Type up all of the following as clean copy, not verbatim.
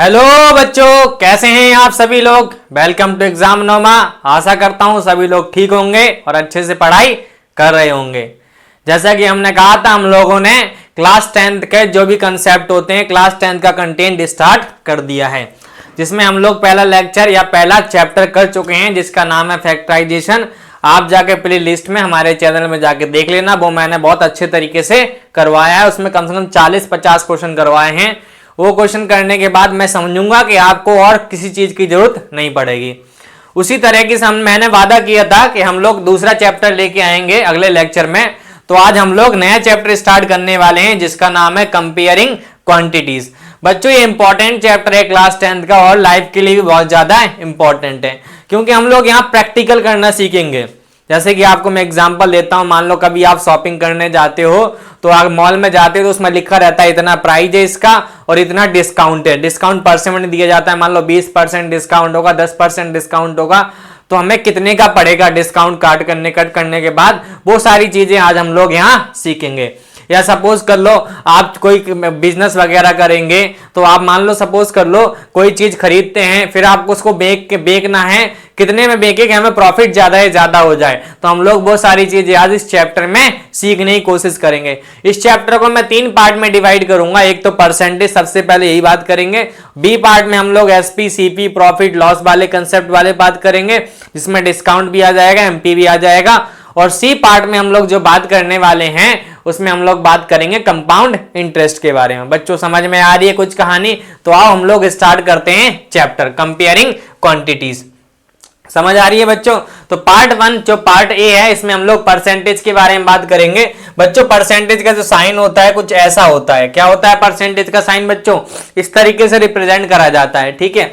Hello बच्चों, कैसे हैं आप सभी लोग। वेलकम टू एग्जाम नोमा। आशा करता हूं सभी लोग ठीक होंगे और अच्छे से पढ़ाई कर रहे होंगे। जैसा कि हमने कहा था, हम लोगों ने क्लास 10th के जो भी कंसेप्ट होते हैं, क्लास 10th का कंटेंट स्टार्ट कर दिया है, जिसमें हम लोग पहला लेक्चर या पहला चैप्टर कर चुके हैं, जिसका नाम है फैक्टराइजेशन। आप जाके प्ले लिस्ट में हमारे चैनल में जाके देख लेना, वो मैंने बहुत अच्छे तरीके से करवाया है। उसमें कम से कम 40-50 क्वेश्चन करवाए हैं। वो क्वेश्चन करने के बाद मैं समझूंगा कि आपको और किसी चीज की जरूरत नहीं पड़ेगी। उसी तरह की मैंने वादा किया था कि हम लोग दूसरा चैप्टर लेके आएंगे अगले लेक्चर में। तो आज हम लोग नया चैप्टर स्टार्ट करने वाले हैं, जिसका नाम है कंपेयरिंग क्वांटिटीज। बच्चों, ये इंपॉर्टेंट चैप्टर है क्लास 10th का, और लाइफ के लिए भी बहुत ज्यादा इंपॉर्टेंट है, क्योंकि हम लोग यहाँ प्रैक्टिकल करना सीखेंगे। जैसे कि आपको मैं एग्जांपल देता हूं, मान लो कभी आप शॉपिंग करने जाते हो, तो आप मॉल में जाते हो तो उसमें लिखा रहता है इतना प्राइस है इसका और इतना डिस्काउंट है। डिस्काउंट परसेंट में दिया जाता है, मान लो 20% डिस्काउंट होगा, 10% डिस्काउंट होगा, तो हमें कितने का पड़ेगा डिस्काउंट कट करने के बाद। वो सारी चीजें आज हम लोग यहाँ सीखेंगे। या सपोज कर लो आप कोई बिजनेस वगैरह करेंगे, तो आप मान लो सपोज कर लो कोई चीज खरीदते हैं, फिर आपको उसको बेचना है, कितने में बेचे कि हमें प्रॉफिट ज्यादा हो जाए। तो हम लोग वो सारी चीजें आज इस चैप्टर में सीखने की कोशिश करेंगे। इस चैप्टर को मैं 3 पार्ट में डिवाइड करूंगा। एक तो परसेंटेज, सबसे पहले यही बात करेंगे। बी पार्ट में हम लोग एसपी, सीपी, प्रॉफिट लॉस वाले कंसेप्ट वाले बात करेंगे, जिसमें डिस्काउंट भी आ जाएगा, एमपी भी आ जाएगा। और सी पार्ट में हम लोग जो बात करने वाले हैं, उसमें हम लोग बात करेंगे कंपाउंड इंटरेस्ट के बारे में। बच्चों, समझ में आ रही है कुछ कहानी? तो आओ हम लोग स्टार्ट करते हैं चैप्टर कंपेयरिंग क्वांटिटीज। समझ आ रही है बच्चों? तो पार्ट 1 जो पार्ट ए है, इसमें हम लोग परसेंटेज के बारे में बात करेंगे। बच्चों, परसेंटेज का जो साइन होता है कुछ ऐसा होता है। क्या होता है परसेंटेज का साइन? बच्चों, इस तरीके से रिप्रेजेंट करा जाता है, ठीक है।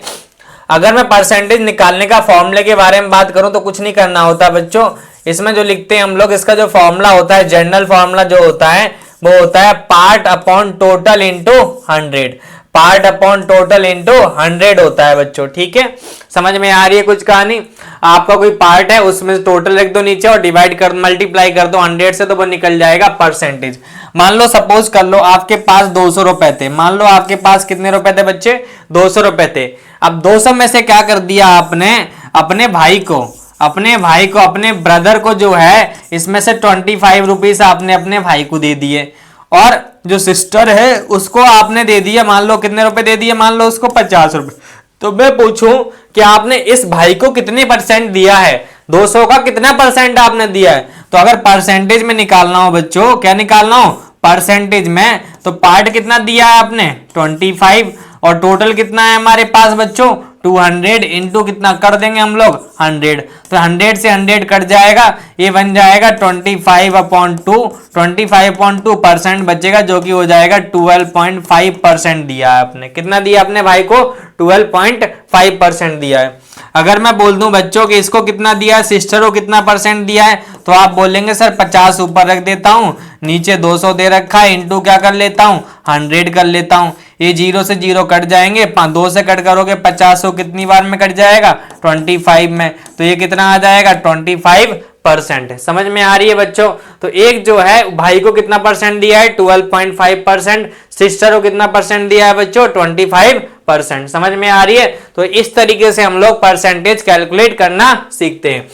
अगर मैं परसेंटेज निकालने का फॉर्मूले के बारे में बात करूं तो कुछ नहीं करना होता बच्चों। इसमें जो लिखते हैं हम लोग, इसका जो फॉर्मूला होता है, जनरल फॉर्मूला जो होता है, वो होता है part upon total into 100। Part upon total into 100 होता है बच्चों, ठीक है। समझ में आ रही है कुछ कहानी? आपका कोई पार्ट है, उसमें टोटल लिख दो नीचे और डिवाइड कर मल्टीप्लाई कर दो 100 से, तो वो निकल जाएगा परसेंटेज। मान लो सपोज कर लो आपके पास 200 रुपए थे। मान लो आपके पास कितने रुपए थे बच्चे? 200 रुपए थे। अब 200 में से क्या कर दिया आपने? अपने भाई को, अपने ब्रदर को जो है, इसमें से 25 रुपीज आपने अपने भाई को दे दिए, और जो सिस्टर है उसको आपने दे दिया, मान लो कितने रुपए दे दिए? मान लो उसको 50 रुपए। तो मैं पूछूं कि आपने इस भाई को कितने परसेंट दिया है? 200 का कितना परसेंट आपने दिया है? तो अगर परसेंटेज में निकालना हो बच्चों, क्या निकालना हो परसेंटेज में, तो पार्ट कितना दिया है आपने? 25, और टोटल कितना है हमारे पास बच्चों? 200 इंटू कितना कर देंगे हम लोग? 100। तो 100 से 100 कट जाएगा, ये बन जाएगा 25/2। 25/2% बचेगा, जो कि हो जाएगा 12.5% दिया है आपने। कितना दिया अपने भाई को? 12.5% दिया है। अगर मैं बोल दूं बच्चों कि इसको कितना दिया है, सिस्टर को कितना परसेंट दिया है, तो आप बोलेंगे सर 50 ऊपर रख देता हूं, नीचे 200 दे रखा है, इंटू क्या कर लेता हूं? 100 कर लेता हूं। ये 0 से 0 कट जाएंगे, 2 से कट करोगे 50 कितनी बार में कट जाएगा? 25 में। तो ये कितना आ जाएगा? 25%। समझ में आ रही है बच्चों? तो एक जो है भाई को कितना परसेंट दिया है? 12.5%। सिस्टर को कितना परसेंट दिया है बच्चों? 25%। समझ में आ रही है? तो इस तरीके से हम लोग परसेंटेज कैलकुलेट करना सीखते हैं।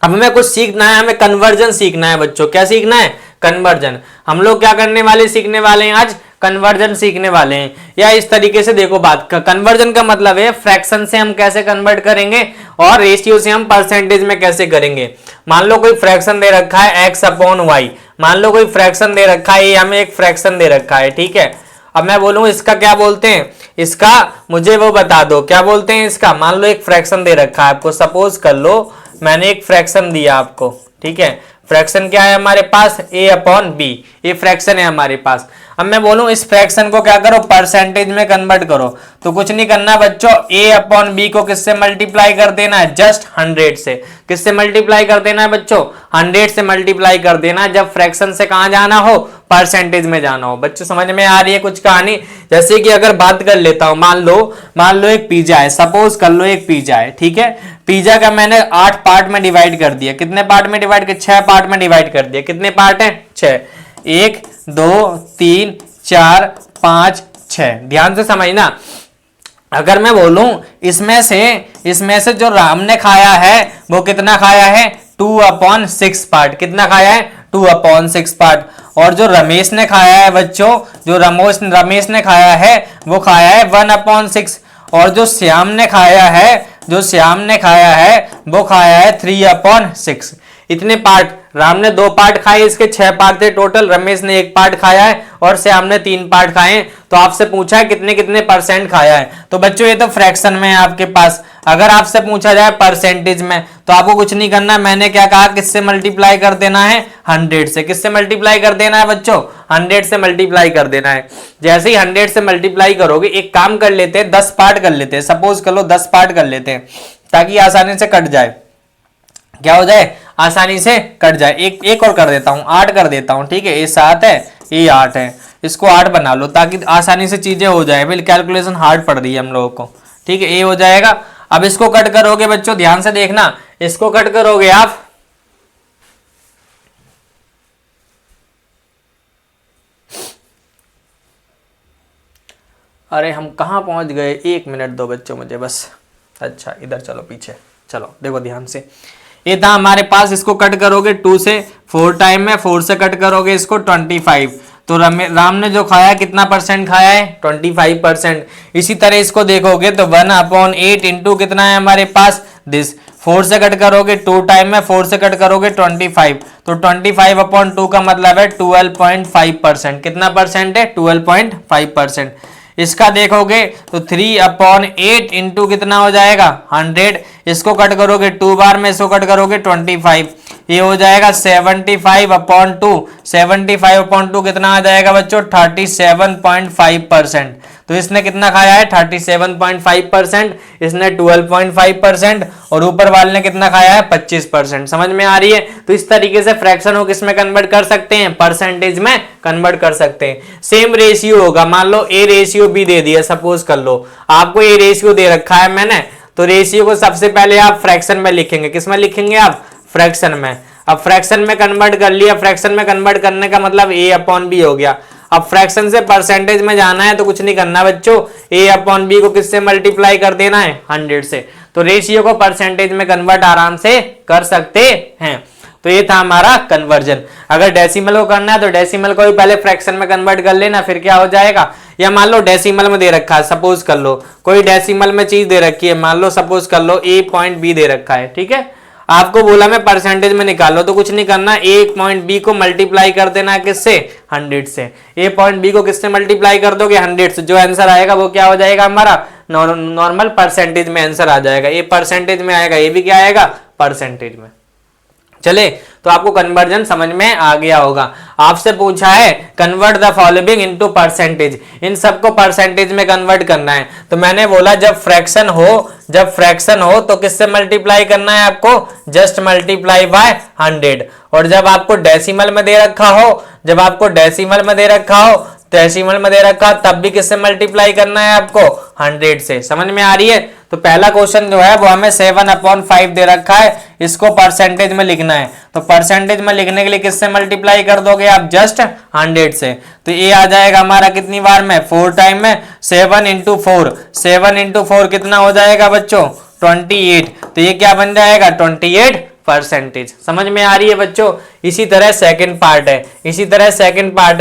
अब हमें कुछ सीखना है, हमें कन्वर्जन सीखना है बच्चों। क्या सीखना है? कन्वर्जन। हम लोग क्या करने वाले, सीखने वाले हैं आज? कन्वर्जन सीखने वाले हैं। या इस तरीके से देखो बात, कन्वर्जन का मतलब है फ्रैक्शन से हम कैसे कन्वर्ट करेंगे, और रेशियो से हम परसेंटेज में कैसे करेंगे। मान लो कोई फ्रैक्शन दे रखा है x/y। मान लो कोई फ्रैक्शन दे रखा है, ये हमें एक फ्रैक्शन दे रखा है, ठीक है। अब मैं बोलूं इसका क्या बोलते हैं? इसका मुझे वो बता दो, क्या बोलते हैं इसका? मान लो एक फ्रैक्शन दे रखा है आपको, सपोज कर लो मैंने एक फ्रैक्शन दिया आपको, ठीक है। फ्रैक्शन क्या है हमारे पास? a/b। ये फ्रैक्शन है हमारे पास। अब मैं बोलूं इस फ्रैक्शन को क्या करो? परसेंटेज में कन्वर्ट करो। तो कुछ नहीं करना बच्चों, a/b को किससे मल्टीप्लाई कर देना है? जस्ट 100 से। किससे मल्टीप्लाई कर देना है बच्चों? 100 से मल्टीप्लाई कर देना, जब फ्रैक्शन से कहां जाना हो? परसेंटेज में जाना हो। बच्चों, समझ में आ रही है कुछ कहानी? जैसे कि अगर बात कर लेता हूं, मान लो एक पिज्जा है, सपोज कर लो एक पिज्जा है, ठीक है। पिज्जा का मैंने 8 पार्ट में डिवाइड कर दिया। कितने पार्ट में डिवाइड कर? 6 पार्ट में डिवाइड कर दिया। कितने पार्ट है? 6। 1 2 3 4 5 6। ध्यान से समझना, अगर मैं बोलूं इसमें से जो राम ने खाया है वो कितना खाया है, 2/6 पार्ट। कितना खाया है, 2/6 पार्ट। और जो रमेश ने खाया है बच्चों, जो रमेश ने खाया है वो खाया है 1/6। और जो श्याम ने खाया है वो खाया है 3/6। इतने पार्ट, राम ने 2 पार्ट खाए, इसके 6 पार्ट थे टोटल, रमेश ने 1 पार्ट खाया है और श्याम ने 3 पार्ट खाए हैं। तो आपसे पूछा है कितने कितने परसेंट खाया है। तो बच्चों ये तो फ्रैक्शन में है आपके पास। अगर आपसे पूछा जाए परसेंटेज में तो आपको कुछ नहीं करना, मैंने क्या कहा, किससे मल्टीप्लाई कर देना है, 100 से। किससे मल्टीप्लाई कर देना है बच्चों, 100 से मल्टीप्लाई कर देना है। जैसे ही 100 से मल्टीप्लाई करोगे, एक काम कर लेते हैं, 10 पार्ट कर लेते हैं, सपोज कर लो 10 पार्ट कर लेते हैं, ताकि आसानी से कट जाए। क्या हो जाए, आसानी से कट जाए। एक और कर देता हूं, 8 कर देता हूं, ठीक है। ये 7 है, ये 8 है, इसको 8 बना लो ताकि आसानी से चीजें हो जाए। बिल कैलकुलेशन हार्ड पड़ रही है हम लोगों को, ठीक है। ये हो जाएगा। अब इसको कट करोगे बच्चों, ध्यान से देखना, इसको कट करोगे आप, अरे हम कहां पहुंच गए, 1 मिनट दो बच्चों मुझे बस। अच्छा इधर चलो पीछे, चलो देखो ध्यान से। ये था हमारे पास, इसको कट करोगे 2 से 4 टाइम में, 4 से कट करोगे इसको 25। तो राम ने जो खाया कितना परसेंट खाया है, 25%। इसी तरह इसको देखोगे तो 1/8 इंटू कितना है हमारे पास, दिस। 4 से कट करोगे 2 टाइम में, 4 से कट करोगे 25। तो 25/2 का मतलब है 12.5%। कितना परसेंट है, 12.5%। इसका देखोगे तो 3/8 इंटू कितना हो जाएगा, 100। इसको कट करोगे 2 बार में, इसको कट करोगे 25, ये हो जाएगा 75/2। 75/2 कितना आ जाएगा बच्चों, 37.5%। तो इसने कितना खाया है, 37.5%, इसने 12.5% और ऊपर वाले ने कितना खाया है, 25%। समझ में आ रही है। तो इस तरीके से फ्रैक्शन को किस में कन्वर्ट कर सकते हैं, परसेंटेज में कन्वर्ट कर सकते हैं। सेम रेशियो होगा, मान लो ए रेशियो बी दे दिया, सपोज कर लो आपको ए रेशियो दे रखा है मैंने, तो रेशियो को सबसे पहले आप फ्रैक्शन में लिखेंगे। किस में लिखेंगे आप, फ्रैक्शन में। अब फ्रैक्शन में कन्वर्ट कर लिया, फ्रैक्शन में कन्वर्ट करने का मतलब A/B हो गया। अब फ्रैक्शन से परसेंटेज में जाना है तो कुछ नहीं करना बच्चों, A/B को किससे मल्टीप्लाई कर देना है, 100 से। तो रेशियो को परसेंटेज में कन्वर्ट आराम से कर सकते हैं। तो ये था हमारा कन्वर्जन। अगर डेसिमल को करना है तो डेसिमल को भी पहले फ्रैक्शन में कन्वर्ट कर लेना, फिर क्या हो जाएगा। या मान लो डेसिमल में दे रखा है, सपोज कर लो कोई डेसिमल में चीज दे रखी है, मान लो सपोज कर लो A.B दे रखा है, ठीक है। आपको बोला मैं परसेंटेज में निकालो, तो कुछ नहीं करना, A.B को मल्टीप्लाई कर देना है किससे, 100 से। A.B को किससे मल्टीप्लाई कर दोगे, 100 से। जो आंसर आएगा वो क्या हो जाएगा हमारा, नॉर्मल परसेंटेज में आंसर आ जाएगा। ये परसेंटेज में आएगा, ये भी क्या आएगा, परसेंटेज में। चले, तो आपको कन्वर्जन समझ में आ गया होगा। आपसे पूछा है convert the following into percentage, इन सबको परसेंटेज में कन्वर्ट करना है। तो मैंने बोला जब फ्रैक्शन हो तो किससे मल्टीप्लाई करना है आपको, जस्ट मल्टीप्लाई बाय 100। और जब आपको डेसिमल में दे रखा हो, तब भी किससे मल्टीप्लाई करना है आपको, 100 से। समझ में आ रही है। तो पहला क्वेश्चन जो है वो हमें 7/5 दे रखा है, इसको परसेंटेज में लिखना है। तो परसेंटेज में लिखने के लिए किससे मल्टीप्लाई कर दोगे आप, जस्ट 100 से। तो ये आ जाएगा हमारा कितनी बार में, 4 टाइम में। 7 इंटू 4 कितना हो जाएगा बच्चों, 28। तो ये क्या बन जाएगा, 28%। समझ में आ रही है बच्चों। इसी तरह सेकंड पार्ट है,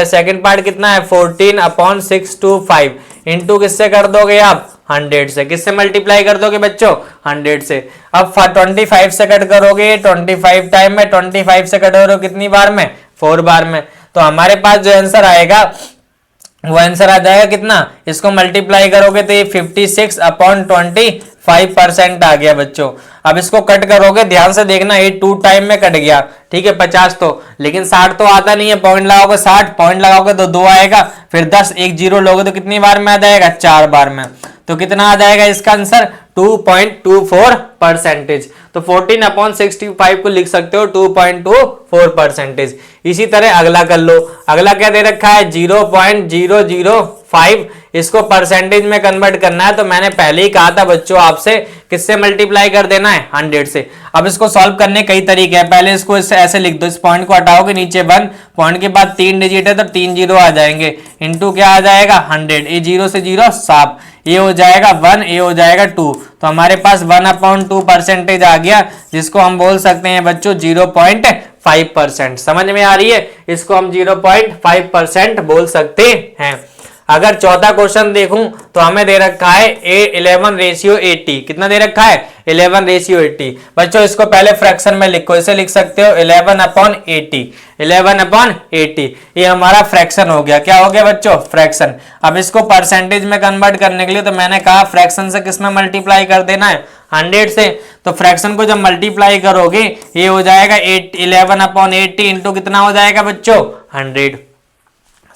सेकंड पार्ट कितना है, 14/625 इंटू किससे कर दोगे आप, 100 से। किससे मल्टीप्लाई कर दोगे बच्चों, 100 से। अब 25 से कट करोगे, 25 टाइम में, 25 से कट करोगे कितनी बार में, 4 बार में। तो हमारे पास जो आंसर आएगा वो आंसर आ जाएगा कितना, इसको मल्टीप्लाई करोगे तो ये 56/25% आ गया बच्चों। अब इसको कट करोगे, ध्यान से देखना, ये 2 टाइम में कट गया, ठीक है। 50 तो, लेकिन 60 तो आता नहीं है, पॉइंट लगाओगे 60, पॉइंट लगाओगे तो 2 आएगा, फिर 10 एक 0 लोगे तो कितनी बार में आ जाएगा, 4 बार में। तो कितना आ जाएगा इसका आंसर, 2.24%। तो 14/65 को लिख सकते हो 2.24%। इसी तरह अगला कर लो। अगला क्या दे रखा है, 0.005, इसको परसेंटेज में कन्वर्ट करना है। तो मैंने पहले ही कहा था बच्चों आपसे किससे मल्टीप्लाई कर देना है 100 से। अब इसको सॉल्व करने कई तरीके हैं, पहले इसको ऐसे लिख दो, इस पॉइंट को हटाओगे, नीचे 1, पॉइंट के बाद 3 डिजिट है तो 3 जीरो आ जाएंगे, इंटू क्या आ जाएगा 100, ये 0 से 0 साफ, ये हो जाएगा 1, ये हो जाएगा 2, तो हमारे पास 1/2% आ गया, जिसको हम बोल सकते हैं बच्चों 0.5%। समझ में आ रही है, इसको हम 0.5% बोल सकते हैं। अगर चौथा क्वेश्चन देखूं तो हमें दे रखा है 11:80, कितना दे रखा है 11:80। बच्चों इसको पहले फ्रैक्शन में लिखो, इसे लिख सकते हो 11/80, 11/80, ये हमारा फ्रैक्शन हो गया। क्या हो गया बच्चों फ्रैक्शन। अब इसको परसेंटेज में कन्वर्ट करने के लिए तो मैंने कहा फ्रैक्शन से किस में मल्टीप्लाई कर देना है 100 से, तो फ्रैक्शन को जब मल्टीप्लाई करोगे ये हो जाएगा 11/80 इंटू कितना हो जाएगा बच्चों 100।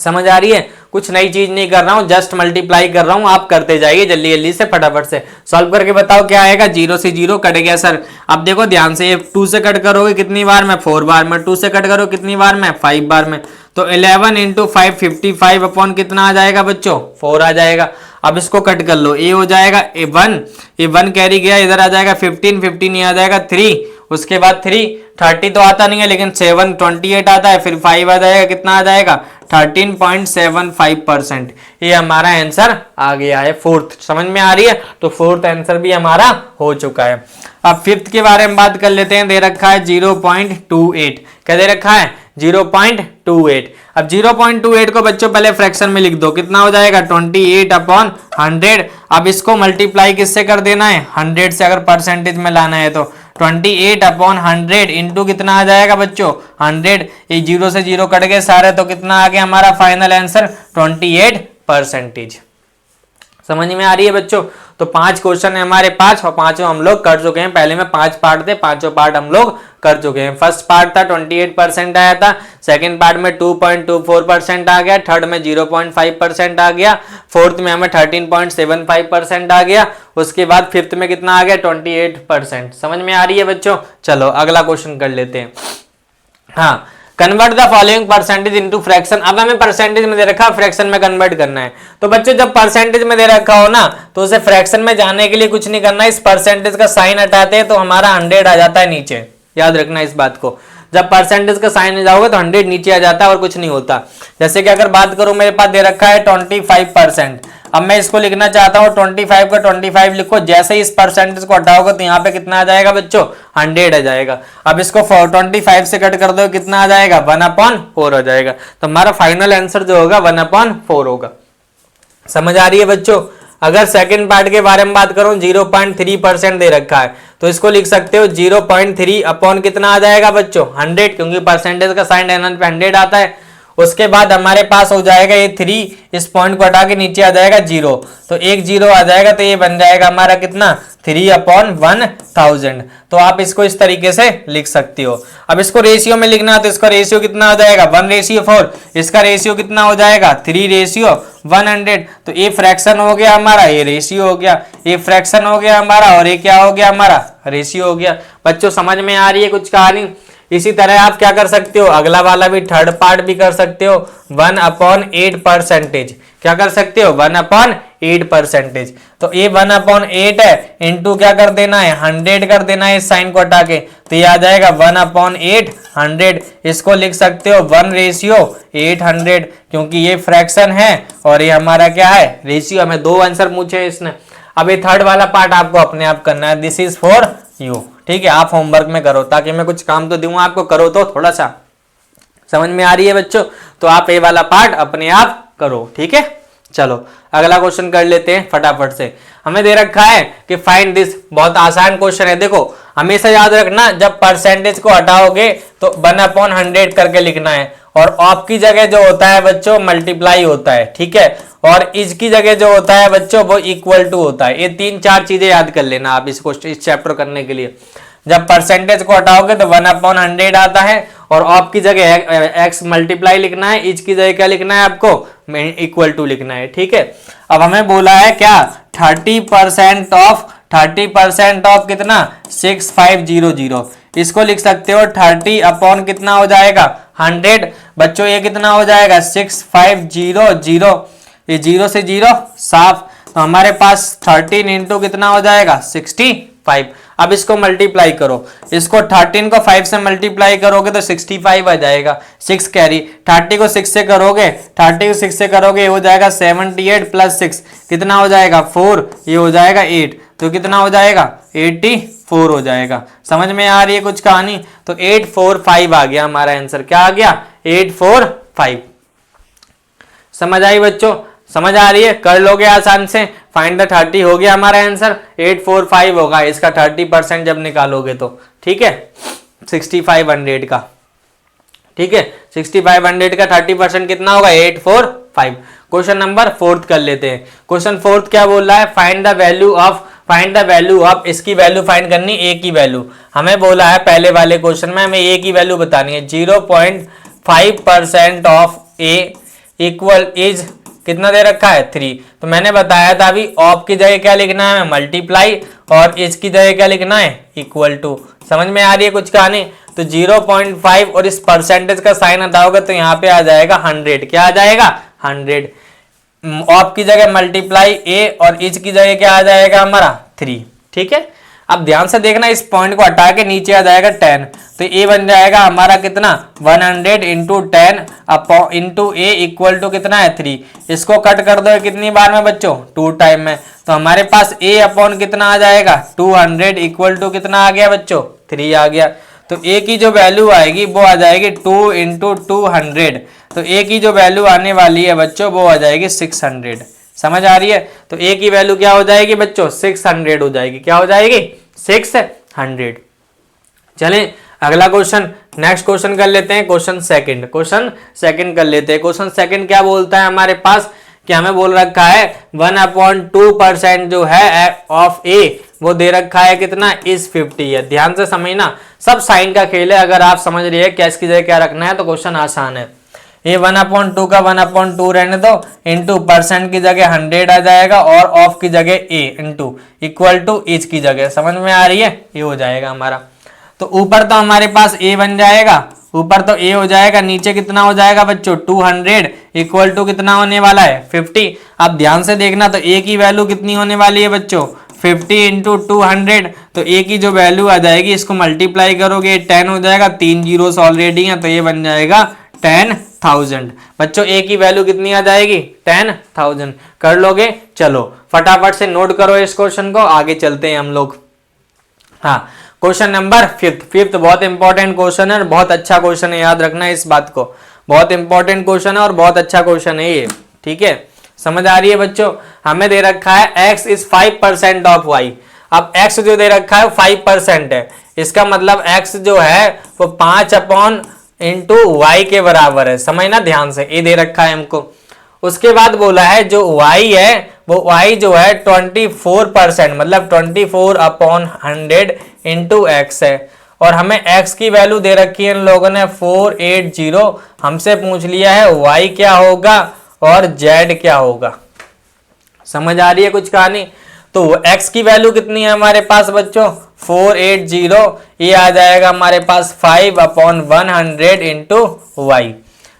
समझ आ रही है, कुछ नई चीज नहीं कर रहा हूं, जस्ट मल्टीप्लाई कर रहा हूं, आप करते जाइए जल्दी जल्दी से, फटाफट से सॉल्व करके बताओ क्या आएगा। 0 से 0 कट गया सर। अब देखो ध्यान से, 2 से कट करोगे कितनी बार में 4 बार में, 2 से कट करो कितनी बार में 5 बार में, तो 11 इंटू 5 55 अपॉन कितना आ जाएगा बच्चों 4 आ जाएगा। अब इसको कट कर लो, ये हो जाएगा 1, ये 1 कैरी गया, इधर आ जाएगा 15, 15 ये आ जाएगा 3, उसके बाद 3, 30 तो आता नहीं है लेकिन 7 28 आता है, फिर 5 आ जाएगा, कितना आ जाएगा 13.75%। ये हमारा आंसर आ गया है फोर्थ। समझ में आ रही है, तो फोर्थ आंसर भी हमारा हो चुका है। अब फिफ्थ के बारे में बात कर लेते हैं, दे रखा है 0.28, क्या दे रखा है 0.28। अब 0.28 को बच्चों पहले फ्रैक्शन में लिख दो, कितना हो जाएगा 28/100। अब इसको मल्टीप्लाई किससे कर देना है 100 से, अगर परसेंटेज में लाना है तो 28/100 इंटू कितना आ जाएगा बच्चों 100, ये 0 से 0 कट गए सारे, तो कितना आ गया हमारा फाइनल आंसर 28%। समझ में आ रही है बच्चों। तो 5 क्वेश्चन है हमारे पास और पांचों हम लोग कर चुके हैं। पहले में 5 पार्ट थे, पांचों पार्ट हम लोग कर चुके हैं। फर्स्ट पार्ट था 28% आया था, सेकंड पार्ट में 2.24% आ गया, थर्ड में 0.5% आ गया, फोर्थ में हमें 13.75% आ गया, उसके बाद फिफ्थ में कितना आ गया 28%। समझ में आ रही है बच्चों। चलो अगला क्वेश्चन कर लेते हैं। हाँ, convert the following percentage into fraction. अब हमें परसेंटेज में दे रखा है, फ्रैक्शन में कन्वर्ट करना है। तो बच्चों जब परसेंटेज में दे रखा हो ना, तो उसे फ्रैक्शन में जाने के लिए कुछ नहीं करना है, इस परसेंटेज का साइन हटाते हैं तो हमारा 100 आ जाता है नीचे। याद रखना इस बात को, जब परसेंटेज का साइन में जाओगे तो 100 नीचे आ जाता है और कुछ नहीं होता। जैसे कि अगर बात करूं, मेरे पास दे रखा है 25%। अब मैं इसको लिखना चाहता हूं 25 का 25 लिखो, जैसे ही इस परसेंटेज को हटाओगे तो यहाँ पे कितना आ जाएगा बच्चों 100 आ जाएगा। अब इसको 25 से कट कर दो, कितना आ जाएगा 1/4 आ जाएगा। तो हमारा फाइनल आंसर जो होगा 1/4 होगा। समझ आ रही है बच्चों। अगर सेकंड पार्ट के बारे में बात करूं, 0.3% दे रखा है, तो इसको लिख सकते हो 0.3 अपॉन कितना आ जाएगा बच्चों 100, क्योंकि परसेंटेज का साइन एन पे 100 आता है। उसके बाद हमारे पास हो जाएगा ये 3, इस पॉइंट को हटा के नीचे आ जाएगा 0, तो एक 0 आ जाएगा, तो ये बन जाएगा हमारा कितना 3/1000। तो आप इसको इस तरीके से लिख सकते हो। अब इसको रेशियो में लिखना है तो इसका रेशियो कितना हो जाएगा 1:4, इसका रेशियो कितना हो जाएगा 3:100। तो ये फ्रैक्शन हो गया हमारा, ये रेशियो हो गया, ये फ्रैक्शन हो गया हमारा, और ये क्या हो गया हमारा रेशियो हो गया। बच्चों समझ में आ रही है कुछ कहानी। इसी तरह आप क्या कर सकते हो, अगला वाला भी थर्ड पार्ट भी कर सकते हो 1/8%। क्या कर सकते हो 1/8%। तो ये 1/8 है, इंटू क्या कर देना है 100 कर देना है, इस साइन को हटा के, तो ये आ जाएगा 1/800। इसको लिख सकते हो 1:800, क्योंकि ये फ्रैक्शन है और ये हमारा क्या है रेशियो। हमें 2 आंसर पूछे इसने। अब ये थर्ड वाला पार्ट आपको अपने आप करना है, दिस इज फॉर यू। ठीक है, आप होमवर्क में करो, ताकि मैं कुछ काम तो दूं आपको, करो तो थोड़ा सा। समझ में आ रही है बच्चों। तो आप ये वाला पार्ट अपने आप करो, ठीक है। चलो अगला क्वेश्चन कर लेते हैं फटाफट से। हमें दे रखा है कि फाइंड दिस, बहुत आसान क्वेश्चन है। देखो हमेशा याद रखना, जब परसेंटेज को हटाओगे तो 1/100 करके लिखना है, और ऑफ की जगह जो होता है बच्चों मल्टीप्लाई होता है, ठीक है, और इज की जगह जो होता है बच्चों वो इक्वल टू होता है। ये 3-4 चीजें याद कर लेना आप इस चैप्टर करने के लिए। जब परसेंटेज को हटाओगे तो 1/100 आता है, और ऑफ की जगह एक्स मल्टीप्लाई लिखना है, इज की जगह क्या लिखना है आपको इक्वल टू लिखना है, ठीक है। अब हमें बोला है क्या 30% ऑफ कितना 6500। इसको लिख सकते हो 30 अपॉन कितना हो जाएगा 100। बच्चों ये कितना हो जाएगा 6500, ये 0 से 0 साफ, तो हमारे पास 13 इंटू कितना हो जाएगा 65। अब इसको मल्टीप्लाई करो, इसको 13 को 5 से मल्टीप्लाई करोगे तो 65 आ जाएगा, 6 कैरी। 30 को 6 से करोगे, 30 को 6 से करोगे ये हो जाएगा 78 प्लस 6 कितना हो जाएगा 4, ये हो जाएगा 8, तो कितना हो जाएगा 84 हो जाएगा। समझ में आ रही है कुछ कहानी? तो 845 आ गया हमारा आंसर। क्या आ गया? 845। समझ आई बच्चों? समझ आ रही है? कर लोगे आसान से। फाइंड द 30 हो गया हमारा आंसर, 845 होगा इसका 30% जब निकालोगे तो। ठीक है, 6500 का। ठीक है, 6500 का 30% कितना होगा? 845। क्वेश्चन नंबर 4 कर लेते हैं। क्वेश्चन 4 क्या बोल रहा है? फाइंड द वैल्यू ऑफ, इसकी वैल्यू फाइंड करनी, ए की वैल्यू हमें बोला है पहले वाले क्वेश्चन में, हमें ए की वैल्यू बतानी है। 0.5% ऑफ ए इक्वल इज कितना दे रखा है 3। तो मैंने बताया था अभी ऑफ की जगह क्या लिखना है? मल्टीप्लाई, और इज की जगह क्या लिखना है? Equal to. समझ में आ रही है कुछ कहानी? तो 0.5 और इस परसेंटेज का साइन हटाओगे तो यहाँ पे आ जाएगा 100। क्या आ जाएगा? 100। ऑफ की जगह मल्टीप्लाई ए और इज की जगह क्या आ जाएगा हमारा 3। ठीक है, अब ध्यान से देखना, इस पॉइंट को हटा के नीचे आ जाएगा 10, तो ए बन जाएगा हमारा कितना 100 into 10 into A equal to कितना है 3। इसको कट कर दो कितनी बार में बच्चों? 2 टाइम में। तो हमारे पास ए अपॉन कितना आ जाएगा 200 इक्वल टू कितना आ गया बच्चों? 3 आ गया। तो ए की जो वैल्यू आएगी वो आ जाएगी 2 इंटू 200। तो ए की जो वैल्यू आने वाली है बच्चों वो आ जाएगी 600। समझ आ रही है? तो ए की वैल्यू क्या हो जाएगी बच्चों? 600 हो जाएगी। क्या हो जाएगी? 600। चलें अगला क्वेश्चन, नेक्स्ट क्वेश्चन कर लेते हैं। क्वेश्चन सेकंड कर लेते हैं। क्वेश्चन सेकंड क्या बोलता है हमारे पास कि हमें बोल रखा है 1/2% जो है ऑफ ए वो दे रखा है कितना? इस 50 है। ध्यान से समझना, सब साइन का खेल है। अगर आप समझ रही है क्या इसकी जगह क्या रखना है तो क्वेश्चन आसान है। ये 1/2 का 1/2 रहने दो, इंटू परसेंट की जगह 100 आ जाएगा और ऑफ की जगह ए इंटू इक्वल टू इज की जगह। समझ में आ रही है? ये हो जाएगा हमारा। तो ऊपर तो हमारे पास ए बन जाएगा, ऊपर तो ए हो जाएगा, नीचे कितना हो जाएगा बच्चों? 200 इक्वल टू कितना होने वाला है? 50। अब ध्यान से देखना, तो ए की वैल्यू कितनी होने वाली है बच्चों? 50 इंटू 200। तो ए की जो वैल्यू आ जाएगी इसको मल्टीप्लाई करोगे 10 हो जाएगा, 3 जीरोस ऑलरेडी हैं तो ये बन जाएगा 10,000। बच्चों ए की वैल्यू कितनी आ जाएगी? 10,000। कर लोगे? चलो फटाफट से नोट करो इस क्वेश्चन को, आगे चलते हैं हम लोग। हाँ, क्वेश्चन नंबर 5 बहुत इंपॉर्टेंट क्वेश्चन है, बहुत अच्छा क्वेश्चन है, याद रखना इस बात को। बहुत इंपॉर्टेंट क्वेश्चन है और बहुत अच्छा क्वेश्चन है ये। ठीक है, समझ आ रही है बच्चों? हमें दे रखा है x इज 5% ऑफ y। अब x जो दे रखा है 5% है, इसका मतलब x जो है वो 5 इंटू वाई के बराबर है। समझना ध्यान से, ये दे रखा है हमको। उसके बाद बोला है जो y है वो y जो है 24%, मतलब 24/100 इंटू एक्स है। और हमें x की वैल्यू दे रखी है इन लोगों ने 480। हमसे पूछ लिया है y क्या होगा और z क्या होगा। समझ आ रही है कुछ कहानी? तो x की वैल्यू कितनी है हमारे पास बच्चों? 480। ये आ जाएगा हमारे पास 5/100 इंटू वाई।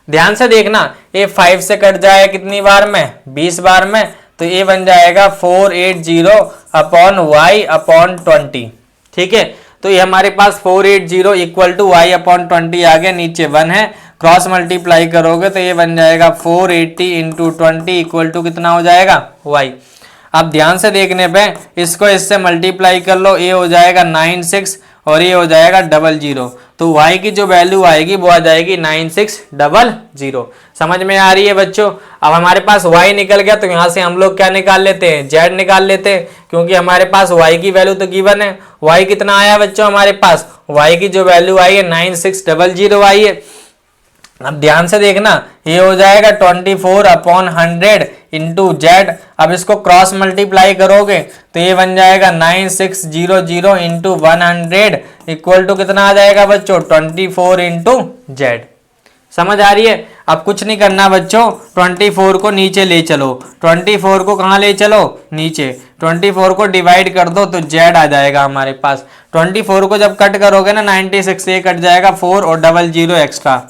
ध्यान से देखना, ये 5 से कट जाए कितनी बार में? 20 बार में। तो ये बन जाएगा 480/y/20। ठीक है, तो ये हमारे पास 480 इक्वल टू y/20 आ गया, नीचे 1 है, क्रॉस मल्टीप्लाई करोगे तो ये बन जाएगा 480 इंटू 20 इक्वल टू कितना हो जाएगा? y। अब ध्यान से देखने पे इसको इससे मल्टीप्लाई कर लो, ये हो जाएगा 96 और ये हो जाएगा 00। तो y की जो वैल्यू आएगी वो आ जाएगी 9600। समझ में आ रही है बच्चों? अब हमारे पास y निकल गया तो यहाँ से हम लोग क्या निकाल लेते हैं? z निकाल लेते हैं, क्योंकि हमारे पास y की वैल्यू तो गिवन है। y कितना आया बच्चों हमारे पास? y की जो वैल्यू आई है 9600 आई है। अब ध्यान से देखना, ये हो जाएगा 24/100 इंटू जेड। अब इसको क्रॉस मल्टीप्लाई करोगे तो ये बन जाएगा 9600 इंटू 100 इक्वल टू कितना आ जाएगा बच्चों? 24 इंटू जेड। समझ आ रही है? अब कुछ नहीं करना बच्चों, 24 को नीचे ले चलो। 24 को कहाँ ले चलो? नीचे। 24 को डिवाइड कर दो तो जेड आ जाएगा हमारे पास। 24 को जब कट करोगे ना 96 से कट जाएगा 4 और 00 एक्स्ट्रा।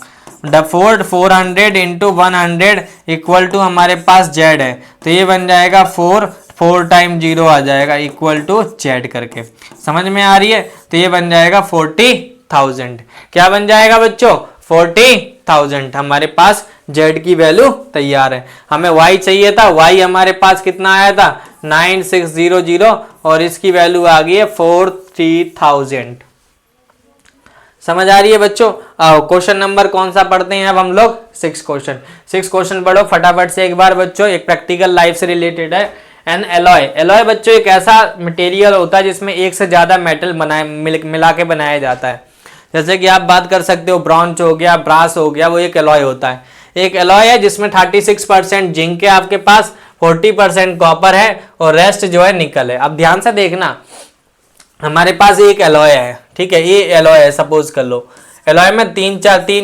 400 इंटू 100 इक्वल टू हमारे पास जेड है, तो ये बन जाएगा 4 4 टाइम 0 आ जाएगा इक्वल टू जेड करके। समझ में आ रही है? तो ये बन जाएगा 40,000। क्या बन जाएगा बच्चों? 40,000। हमारे पास जेड की वैल्यू तैयार है। हमें वाई चाहिए था, वाई हमारे पास कितना आया था? 9600 और इसकी वैल्यू आ गई है 40,000। समझ आ रही है बच्चों? आओ क्वेश्चन नंबर कौन सा पढ़ते हैं अब हम लोग? 6 क्वेश्चन पढ़ो फटाफट से एक बार बच्चों। एक प्रैक्टिकल लाइफ से रिलेटेड है। एन एलॉय, एलॉय बच्चों एक ऐसा मटेरियल होता है जिसमें एक से ज्यादा मेटल मिला के बनाया जाता है। जैसे कि आप बात कर सकते हो ब्रॉन्ज हो गया, ब्रास हो गया, वो एक एलॉय होता है। एक एलॉय है जिसमें 36% जिंक है आपके पास, 40% कॉपर है और रेस्ट जो है निकल है। अब ध्यान से देखना, हमारे पास एक एलॉय है, ठीक है, ये एलॉय है सपोज कर लो। एलॉय में तीन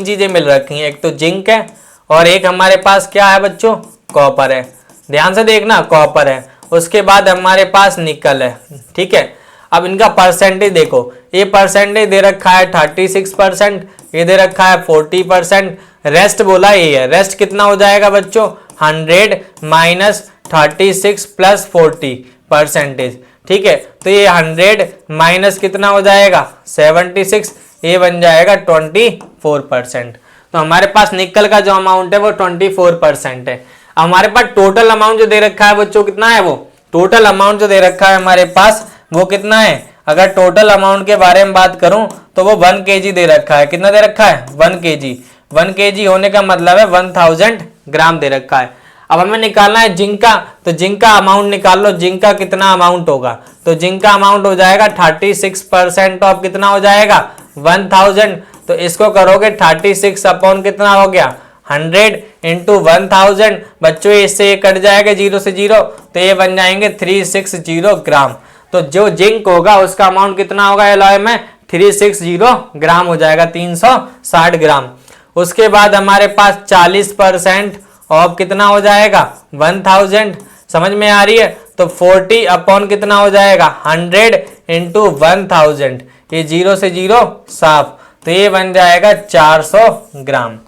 चीजें मिल रखी हैं, एक तो जिंक है और एक हमारे पास क्या है बच्चों? कॉपर है। ध्यान से देखना, कॉपर है, उसके बाद हमारे पास निकल है, ठीक है। अब इनका परसेंटेज देखो, ये परसेंटेज दे रखा है 36%, ये दे रखा है 40%, रेस्ट बोला ये है। रेस्ट कितना हो जाएगा बच्चों? 100 माइनस 36 प्लस 40%, ठीक है। तो ये 100 माइनस कितना हो जाएगा? 76, ये बन जाएगा 24%। तो हमारे पास निकल का जो अमाउंट है वो 24% है। हमारे पास टोटल अमाउंट जो दे रखा है बच्चों कितना है? वो टोटल अमाउंट जो दे रखा है हमारे पास वो कितना है? अगर टोटल अमाउंट के बारे में बात करूं तो वो 1 kg दे रखा है। कितना दे रखा है? 1 kg। 1 kg होने का मतलब है 1000 ग्राम दे रखा है। अब हमें निकालना है जिंक का, तो जिंक का अमाउंट निकाल लो। जिंक का कितना अमाउंट होगा? तो जिंक का अमाउंट हो जाएगा 36% ऑफ कितना हो जाएगा? 1000। तो इसको करोगे 36 अपॉन कितना हो गया? 100 इंटू 1000। बच्चों इससे ये कट जाएगा 0 से 0, तो ये बन जाएंगे 360 ग्राम। तो जो जिंक होगा उसका अमाउंट कितना होगा एलॉय में? 360 ग्राम हो जाएगा, 360 ग्राम। उसके बाद हमारे पास 40% ऑफ कितना हो जाएगा? 1000। समझ में आ रही है? तो 40 अपॉन कितना हो जाएगा? 100 इंटू 1000। ये 0 से 0 साफ, तो ये बन जाएगा 400 ग्राम।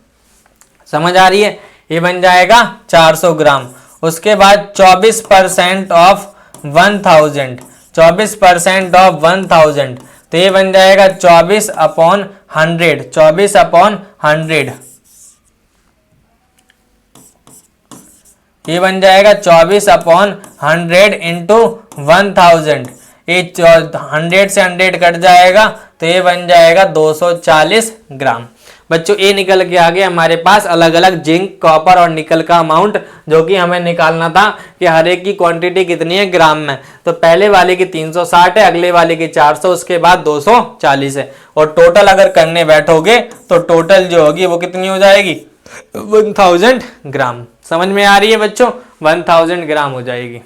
समझ आ रही है? ये बन जाएगा 400 ग्राम। उसके बाद 24% ऑफ 1000, 24% ऑफ 1000, तो ये बन जाएगा 24 अपॉन 100, 24 अपॉन 100, ये बन जाएगा 24 अपॉन 100 इंटू 1000। ये 100 से 100 कट जाएगा, तो ये बन जाएगा 240 ग्राम। बच्चों ये निकल के आ गया हमारे पास अलग अलग जिंक, कॉपर और निकल का अमाउंट, जो कि हमें निकालना था कि हर एक की क्वांटिटी कितनी है ग्राम में। तो पहले वाले की 360 है, अगले वाले की 400, उसके बाद 240 है। और टोटल अगर करने बैठोगे तो टोटल जो होगी वो कितनी हो जाएगी? 1000 ग्राम। समझ में आ रही है बच्चों? 1000 ग्राम हो जाएगी।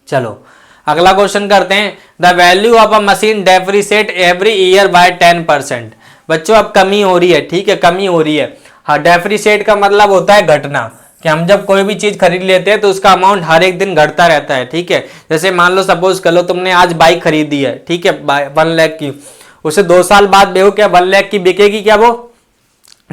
चलो अगला क्वेश्चन करते हैं। The value of a machine depreciate every year by 10%। बच्चों अब कमी हो रही है, ठीक है, कमी हो रही है। हाँ, डेप्रिसिएट का मतलब होता है घटना, कि हम जब कोई भी चीज खरीद लेते हैं तो उसका अमाउंट हर एक दिन घटता रहता है, ठीक है। जैसे मान लो सपोज कर लो तुमने आज बाइक खरीदी है, ठीक है, 1 लाख की, उसे 2 साल बाद बेचो, क्या 1 लाख की बिकेगी क्या वो?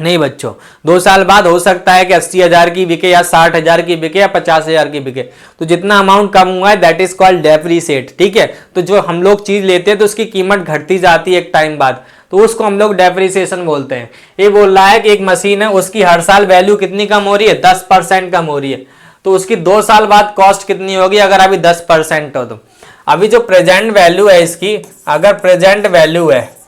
नहीं बच्चों, 2 साल बाद हो सकता है कि 80,000 की बिके या 60,000 की बिके या 50,000 की बिके। तो जितना अमाउंट कम हुआ है दैट इज कॉल्ड डेप्रिसिएट, ठीक है। तो जो हम लोग चीज लेते हैं तो उसकी कीमत घटती जाती है एक टाइम बाद, तो उसको हम लोग डेप्रिसिएशन बोलते हैं। ये बोल रहा है कि एक मशीन है, उसकी हर साल वैल्यू कितनी कम हो रही है? 10% कम हो रही है। तो उसकी 2 साल बाद कॉस्ट कितनी होगी अगर अभी 10% हो? तो अभी जो प्रेजेंट वैल्यू है इसकी, अगर प्रेजेंट वैल्यू है,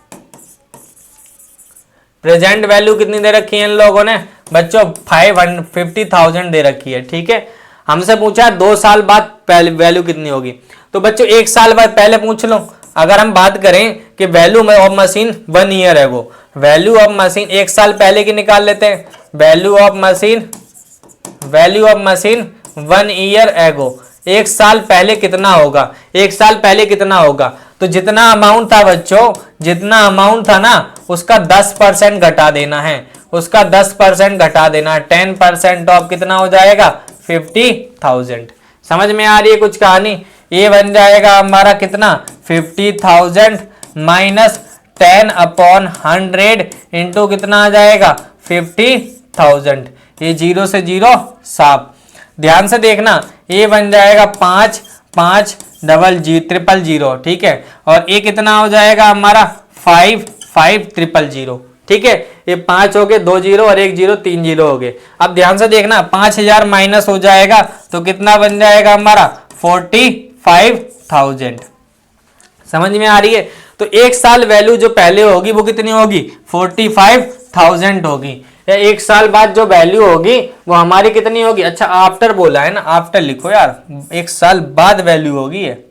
प्रेजेंट वैल्यू कितनी दे रखी है इन लोगों ने बच्चों? 550,000 दे रखी है, ठीक है। हमसे पूछा है 2 साल बाद वैल्यू कितनी होगी। तो बच्चों 1 साल बाद पहले पूछ लो। अगर हम बात करें कि वैल्यू ऑफ मशीन 1 ईयर है, वो वैल्यू ऑफ मशीन 1 साल पहले की निकाल लेते हैं। Value of machine 1 year ago, 1 साल पहले कितना होगा? 1 साल पहले कितना होगा? तो जितना अमाउंट था बच्चों, जितना अमाउंट था ना, उसका 10% घटा देना है, उसका 10% घटा देना है। 10% ऑफ कितना हो जाएगा? 50,000। समझ में आ रही है कुछ कहानी? ये बन जाएगा हमारा कितना? 50,000 माइनस 10 अपॉन 100 इंटू कितना आ जाएगा? 50,000। ये 0 से 0 साफ। ध्यान से देखना, ये बन जाएगा 5 5 000, ठीक है, और ये कितना हो जाएगा हमारा 5 5 000, ठीक है। ये 5 हो गए, 2 जीरो और 1 जीरो, 3 जीरो हो गए। अब ध्यान से देखना, 5000 माइनस हो जाएगा तो कितना बन जाएगा हमारा 45,000। समझ में आ रही है? तो एक साल वैल्यू जो पहले होगी वो कितनी होगी, 45,000 होगी। या एक साल बाद जो वैल्यू होगी वो हमारी कितनी होगी, अच्छा आफ्टर बोला है ना, आफ्टर लिखो यार, एक साल बाद वैल्यू होगी ये,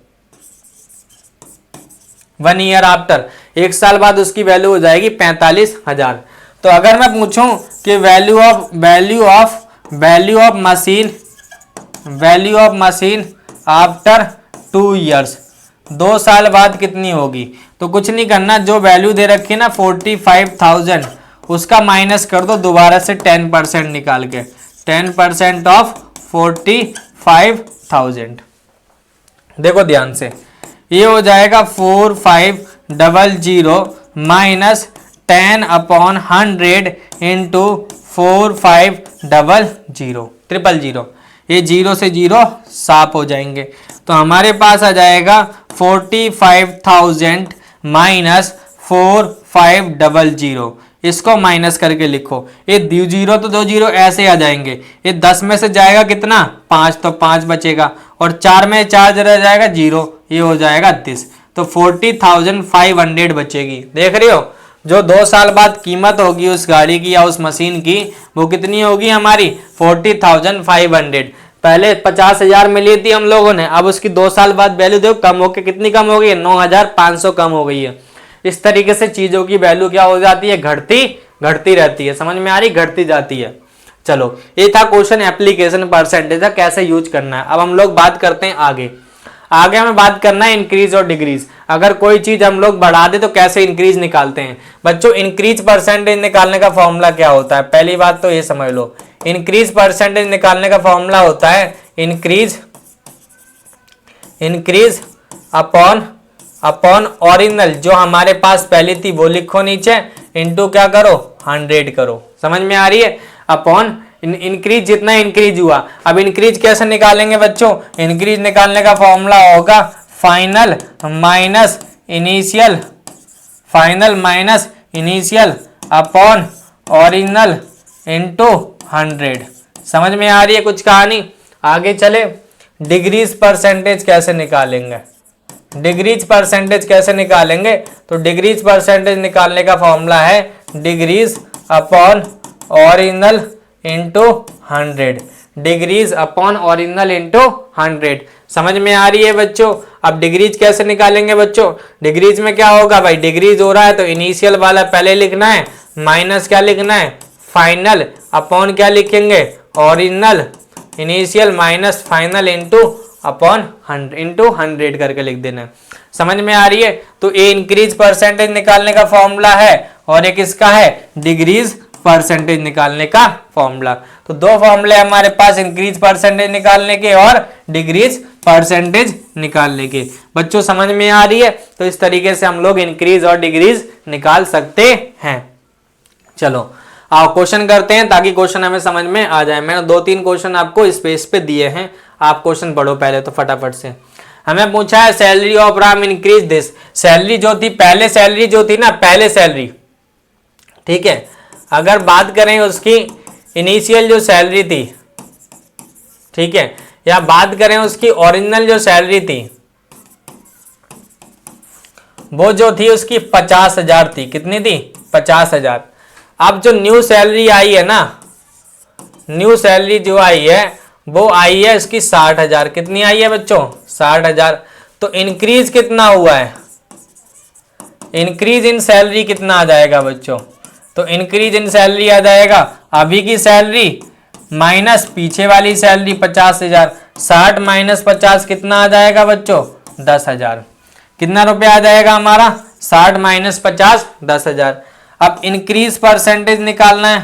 1 ईयर आफ्टर, एक साल बाद उसकी वैल्यू हो जाएगी 45,000। तो अगर मैं पूछूं कि value of machine after 2 years, 2 साल बाद कितनी होगी, तो कुछ नहीं करना, जो वैल्यू दे रखी है ना 45,000, उसका माइनस कर दो दोबारा से 10% निकाल के, 10% ऑफ 45,000। देखो ध्यान से, ये हो जाएगा 4500 माइनस 10/100 इंटू 4500, ये जीरो से जीरो साफ हो जाएंगे। तो हमारे पास आ जाएगा 45,000 माइनस 4500, इसको माइनस करके लिखो, ये 2 जीरो तो 2 जीरो ऐसे आ जाएंगे, ये 10 में से जाएगा कितना 5, तो 5 बचेगा, और 4 में 4 रह जाएगा 0, ये हो जाएगा 30, तो 40,500 बचेगी। देख रहे हो, जो 2 साल बाद कीमत होगी उस गाड़ी की या उस मशीन की, वो कितनी होगी हमारी 40,500। पहले 50,000 मिली थी हम लोगों ने, अब उसकी 2 साल बाद वैल्यू देखो कम होकर कितनी कम हो गई है, 9,500 कम हो गई है। इस तरीके से चीजों की वैल्यू क्या हो जाती है, घटती रहती है। समझ में आ रही, घटती जाती है। चलो, ये था क्वेश्चन एप्लीकेशन परसेंटेज का कैसे यूज करना है। अब हम लोग बात करते हैं आगे हमें बात करना है इंक्रीज और डिक्रीज। अगर कोई चीज हम लोग बढ़ा दे तो कैसे इंक्रीज निकालते हैं। बच्चों, इंक्रीज परसेंटेज निकालने का फॉर्मूला क्या होता है, पहली बात तो ये समझ लो। इंक्रीज परसेंटेज निकालने का फॉर्मूला होता है इंक्रीज अपॉन ओरिजिनल, जो हमारे पास पहले थी वो लिखो नीचे, इनटू क्या करो 100 करो। समझ में आ रही है, अपॉन इंक्रीज, जितना इंक्रीज हुआ। अब इंक्रीज कैसे निकालेंगे बच्चों, इंक्रीज निकालने का फॉर्मूला होगा final minus initial upon original into 100। समझ में आ रही है कुछ कहानी। आगे चले, डिग्रीज परसेंटेज कैसे निकालेंगे। तो डिग्रीज परसेंटेज निकालने का फॉर्मूला है degrees upon original into 100, degrees upon original into 100। समझ में आ रही है बच्चों। अब डिग्रीज कैसे निकालेंगे बच्चों, डिग्रीज में क्या होगा भाई, डिग्रीज हो रहा है तो इनिशियल वाला पहले लिखना है, माइनस क्या लिखना है फाइनल, अपॉन क्या लिखेंगे original, initial minus final into upon 100 करके लिख देना है। समझ में आ रही है। तो ये इंक्रीज परसेंटेज निकालने का फॉर्मूला है और एक इसका है डिग्रीज परसेंटेज निकालने का फॉर्मूला। तो दो फॉर्मूले हमारे पास, इंक्रीज परसेंटेज निकालने के और डिग्रीज परसेंटेज निकालने के। बच्चों समझ में आ रही है। तो इस तरीके से हम लोग इंक्रीज और डिग्रीज निकाल सकते हैं। चलो आओ क्वेश्चन करते हैं ताकि क्वेश्चन हमें समझ में आ जाए। मैंने 2-3 क्वेश्चन आपको स्पेस पे दिए हैं, आप क्वेश्चन पढ़ो पहले तो फटाफट से। हमें पूछा है salary of Ram increase this. Salary जो थी, पहले सैलरी जो थी ना, पहले सैलरी, ठीक है, अगर बात करें उसकी इनिशियल जो सैलरी थी, ठीक है, या बात करें उसकी ओरिजिनल जो सैलरी थी, वो जो थी उसकी 50,000 थी। कितनी थी 50,000। अब जो न्यू सैलरी आई है ना, न्यू सैलरी जो आई है वो आई है इसकी 60,000। कितनी आई है बच्चों 60,000। तो इंक्रीज कितना हुआ है, इंक्रीज इन सैलरी कितना आ जाएगा बच्चों, तो इंक्रीज इन सैलरी आ जाएगा अभी की सैलरी माइनस पीछे वाली सैलरी 50,000। 60 माइनस 50 कितना आ जाएगा बच्चों 10,000। कितना रुपया आ जाएगा हमारा 60 माइनस 50 10,000। अब इंक्रीज परसेंटेज निकालना है।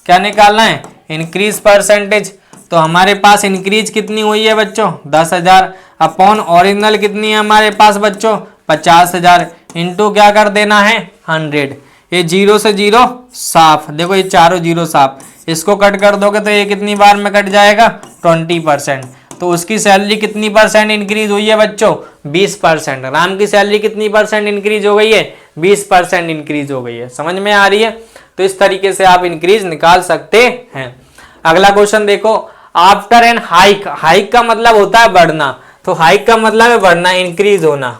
क्या निकालना है, इंक्रीज परसेंटेज। तो हमारे पास इंक्रीज कितनी हुई है बच्चों 10,000 अपॉन ओरिजिनल कितनी है हमारे पास बच्चों 50,000 इंटू क्या कर देना है 100। ये 0 से 0 साफ, देखो ये चारों 0 साफ, इसको कट कर दोगे तो ये कितनी बार में कट जाएगा 20%। तो उसकी सैलरी कितनी परसेंट इंक्रीज हुई है बच्चों 20%। राम की सैलरी कितनी परसेंट इंक्रीज हो गई है 20% इंक्रीज हो गई है। समझ में आ रही है? तो इस तरीके से आप इंक्रीज निकाल सकते हैं। अगला क्वेश्चन देखो, आफ्टर एन हाइक, हाइक का मतलब होता है बढ़ना, तो हाइक का मतलब है बढ़ना, इंक्रीज होना,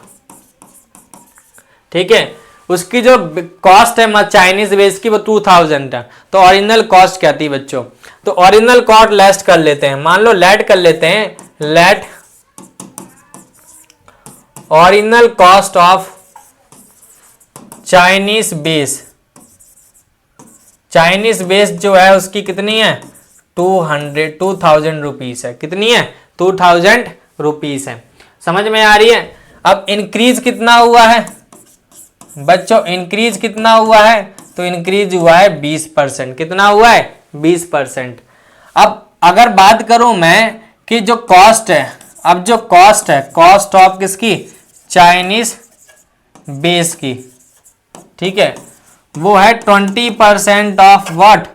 ठीक है। उसकी जो कॉस्ट है चाइनीज बेस की वो 2000 है, तो ओरिजिनल कॉस्ट क्या थी बच्चों, तो ओरिजिनल कॉस्ट लेस कर लेते हैं, मान लो लेट कर लेते हैं, let original cost of Chinese base, Chinese base जो है उसकी कितनी है 2000 रुपीज है, कितनी है 2000 रुपीज है। समझ में आ रही है? अब इंक्रीज कितना हुआ है बच्चों, इंक्रीज कितना हुआ है, तो इंक्रीज हुआ है 20%, कितना हुआ है 20%। अब अगर बात करूं मैं कि जो कॉस्ट है, अब जो कॉस्ट है, कॉस्ट ऑफ किसकी चाइनीज बेस की, ठीक है, वो है 20% ऑफ व्हाट,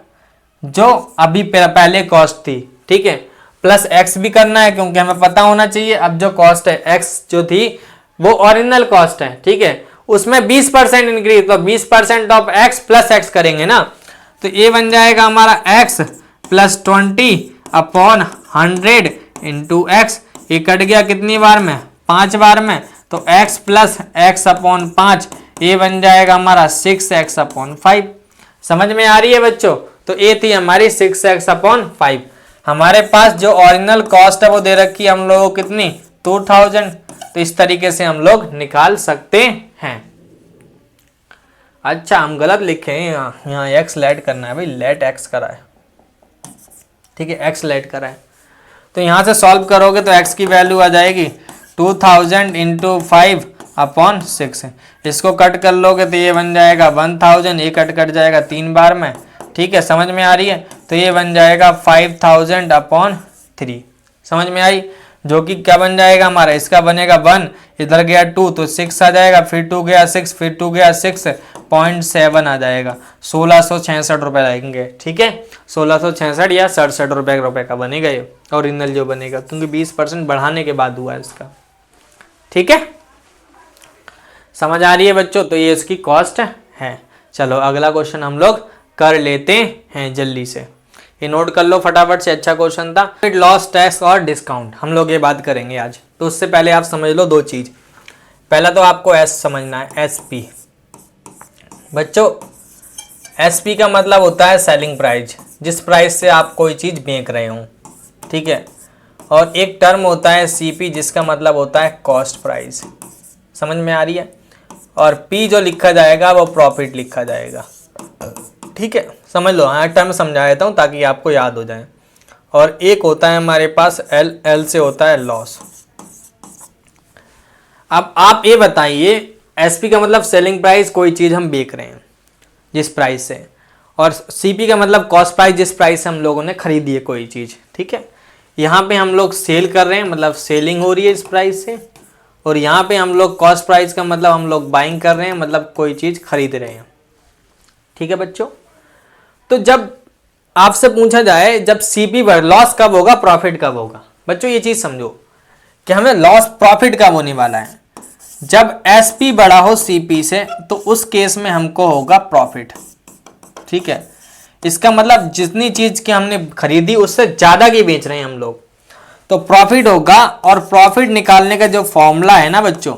जो अभी पहले कॉस्ट थी, ठीक है, प्लस एक्स भी करना है क्योंकि हमें पता होना चाहिए। अब जो कॉस्ट है एक्स जो थी वो ओरिजिनल कॉस्ट है, ठीक है, उसमें 20% इंक्रीज, तो 20% ऑफ एक्स प्लस एक्स करेंगे ना, तो ये बन जाएगा हमारा एक्स प्लस 20/100 इंटू एक्स, ये कट गया कितनी बार में 5 बार में, तो x प्लस एक्स अपॉन 5, ये बन जाएगा हमारा 6x/5। समझ में आ रही है बच्चों? तो ये थी हमारी 6x/5। हमारे पास जो ओरिजिनल कॉस्ट है वो दे रखी है हम लोगों को कितनी 2000, तो इस तरीके से हम लोग निकाल सकते हैं। अच्छा हम गलत लिखे हैं, यहाँ एक्स लेट करना है भाई, लेट एक्स करा है, ठीक है, एक्स लेट करा है। तो यहाँ से सॉल्व करोगे तो एक्स की वैल्यू आ जाएगी 2000 इंटू 5/6, इसको कट कर लोगे तो ये बन जाएगा 1000, ये कट जाएगा 3 बार में, ठीक है, समझ में आ रही है? तो ये बन जाएगा 5000/3, समझ में आई, जो कि क्या बन जाएगा हमारा, इसका बनेगा 1, इधर गया 2 तो 6 आ जाएगा, फिर 2 गया 6, फिर 2 गया 6.7 आ जाएगा, 1666 रुपए लगेंगे, ठीक है, 1666 या 67 रुपए का बनेगा ये ओरिजिनल जो बनेगा, क्योंकि 20% बढ़ाने के बाद हुआ है इसका, ठीक है, समझ आ रही है बच्चों? तो ये इसकी कॉस्ट है। चलो अगला क्वेश्चन हम लोग कर लेते हैं जल्दी से, ये नोट कर लो फटाफट से, अच्छा क्वेश्चन था। लॉस, टैक्स और डिस्काउंट हम लोग ये बात करेंगे आज। तो उससे पहले आप समझ लो 2 चीज, पहला तो आपको एस समझना है, एसपी बच्चों, एसपी का मतलब होता है सेलिंग प्राइस, जिस प्राइस से आप कोई चीज बेच रहे हो, ठीक है, और एक टर्म होता है सीपी जिसका मतलब होता है कॉस्ट प्राइस, समझ में आ रही है, और पी जो लिखा जाएगा वो प्रॉफिट लिखा जाएगा, ठीक है, समझ लो, हाँ टर्म समझा देता हूँ ताकि आपको याद हो जाए। और एक होता है हमारे पास एल, एल से होता है लॉस। अब आप ये बताइए, एसपी का मतलब सेलिंग प्राइस, कोई चीज़ हम बेच रहे हैं जिस प्राइस से, और सीपी का मतलब कॉस्ट प्राइस, जिस प्राइस से हम लोगों ने खरीदी है कोई चीज़, ठीक है, यहाँ पे हम लोग सेल कर रहे हैं, मतलब सेलिंग हो रही है इस प्राइस से, और यहाँ पे हम लोग कॉस्ट प्राइस का मतलब हम लोग बाइंग कर रहे हैं, मतलब कोई चीज़ खरीद रहे हैं, ठीक है बच्चों। तो जब आपसे पूछा जाए जब सीपी बढ़, लॉस कब होगा प्रॉफिट कब होगा, बच्चों ये चीज समझो कि हमें लॉस प्रॉफिट कब होने वाला है, जब एसपी बड़ा हो सीपी से, तो उस केस में हमको होगा प्रॉफिट, ठीक है, इसका मतलब जितनी चीज की हमने खरीदी उससे ज्यादा की बेच रहे हैं हम लोग, तो प्रॉफिट होगा। और प्रॉफिट निकालने का जो फॉर्मूला है ना बच्चों,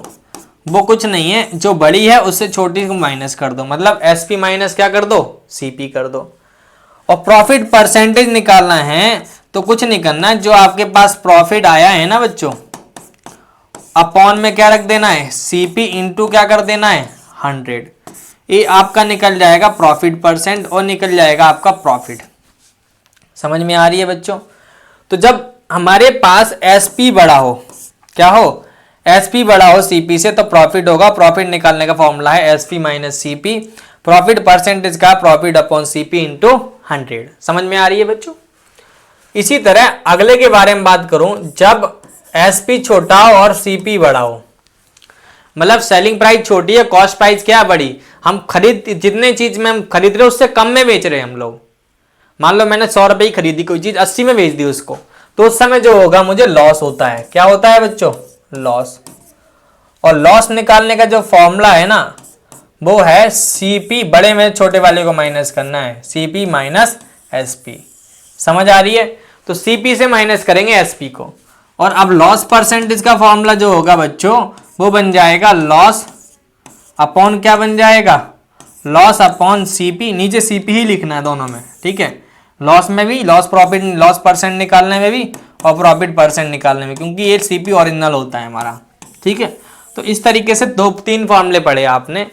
वो कुछ नहीं है, जो बड़ी है उससे छोटी को माइनस कर दो, मतलब एसपी माइनस क्या कर दो सीपी कर दो। और प्रॉफिट परसेंटेज निकालना है तो कुछ नहीं करना, जो आपके पास प्रॉफिट आया है ना बच्चों, अपॉन में क्या रख देना है सीपी इंटू क्या कर देना है 100, ये आपका निकल जाएगा प्रॉफिट परसेंट और निकल जाएगा आपका प्रॉफिट। समझ में आ रही है बच्चों? तो जब हमारे पास एसपी बड़ा हो, क्या हो एसपी बड़ा हो सीपी से, तो प्रॉफिट होगा, प्रॉफिट निकालने का फॉर्मूला है SP minus CP, profit percentage का प्रॉफिट अपॉन सीपी इंटू 100। समझ में आ रही है बच्चों? इसी तरह अगले के बारे में बात करूं, जब एसपी छोटा हो और सीपी बड़ा हो, मतलब सेलिंग प्राइस छोटी है, कॉस्ट प्राइस क्या बड़ी, हम जितने चीज में हम खरीद रहे हैं उससे कम में बेच रहे हैं हम लोग। मान लो मैंने 100 रुपए की खरीदी कोई चीज, 80 में बेच दी उसको, तो उस समय जो होगा मुझे लॉस होता है। क्या होता है बच्चों? लॉस। और लॉस निकालने का जो फॉर्मूला है ना वो है सीपी, बड़े में छोटे वाले को माइनस करना है, सीपी माइनस एसपी। समझ आ रही है? तो सीपी से माइनस करेंगे एसपी को। और अब लॉस परसेंटेज का फॉर्मूला जो होगा बच्चों वो बन जाएगा लॉस अपॉन, क्या बन जाएगा? Loss upon CP. नीचे सीपी ही लिखना है दोनों में, ठीक है? लॉस में भी, लॉस प्रॉफिट, लॉस परसेंट निकालने में भी और प्रॉफिट परसेंट निकालने में, क्योंकि ये सीपी ओरिजिनल होता है हमारा, ठीक है? तो इस तरीके से 2-3 फॉर्मूले पढ़े आपने।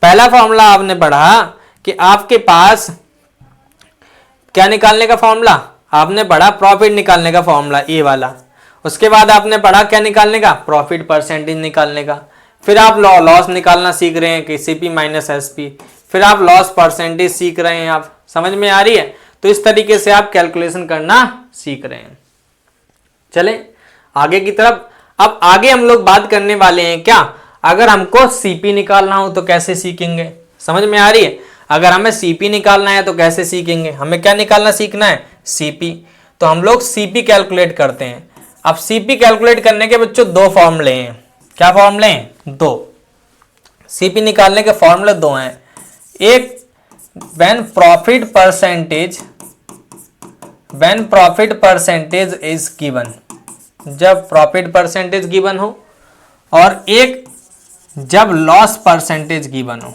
पहला फॉर्मूला आपने पढ़ा कि आपके पास क्या निकालने का फॉर्मूला आपने पढ़ा, प्रॉफिट निकालने का फॉर्मूला, ए वाला। उसके बाद आपने पढ़ा क्या निकालने का? प्रॉफिट परसेंटेज निकालने का। फिर आप लॉस निकालना सीख रहे हैं कि सीपी माइनस एसपी। फिर आप लॉस परसेंटेज सीख रहे हैं। आप समझ में आ रही है? तो इस तरीके से आप कैलकुलेशन करना सीख रहे हैं। चले आगे की तरफ। अब आगे हम लोग बात करने वाले हैं क्या, अगर हमको सीपी निकालना हो तो कैसे सीखेंगे? समझ में आ रही है? अगर हमें सीपी निकालना है तो कैसे सीखेंगे? हमें क्या निकालना सीखना है? सीपी। तो हम लोग सीपी कैलकुलेट करते हैं। अब सीपी कैलकुलेट करने के बच्चों 2 फॉर्मूले हैं। क्या फॉर्मूले हैं? 2। सीपी निकालने के फॉर्मूले 2 हैं। एक when profit percentage is given, जब प्रॉफिट परसेंटेज गिवन हो, और एक जब लॉस परसेंटेज गिवन हो।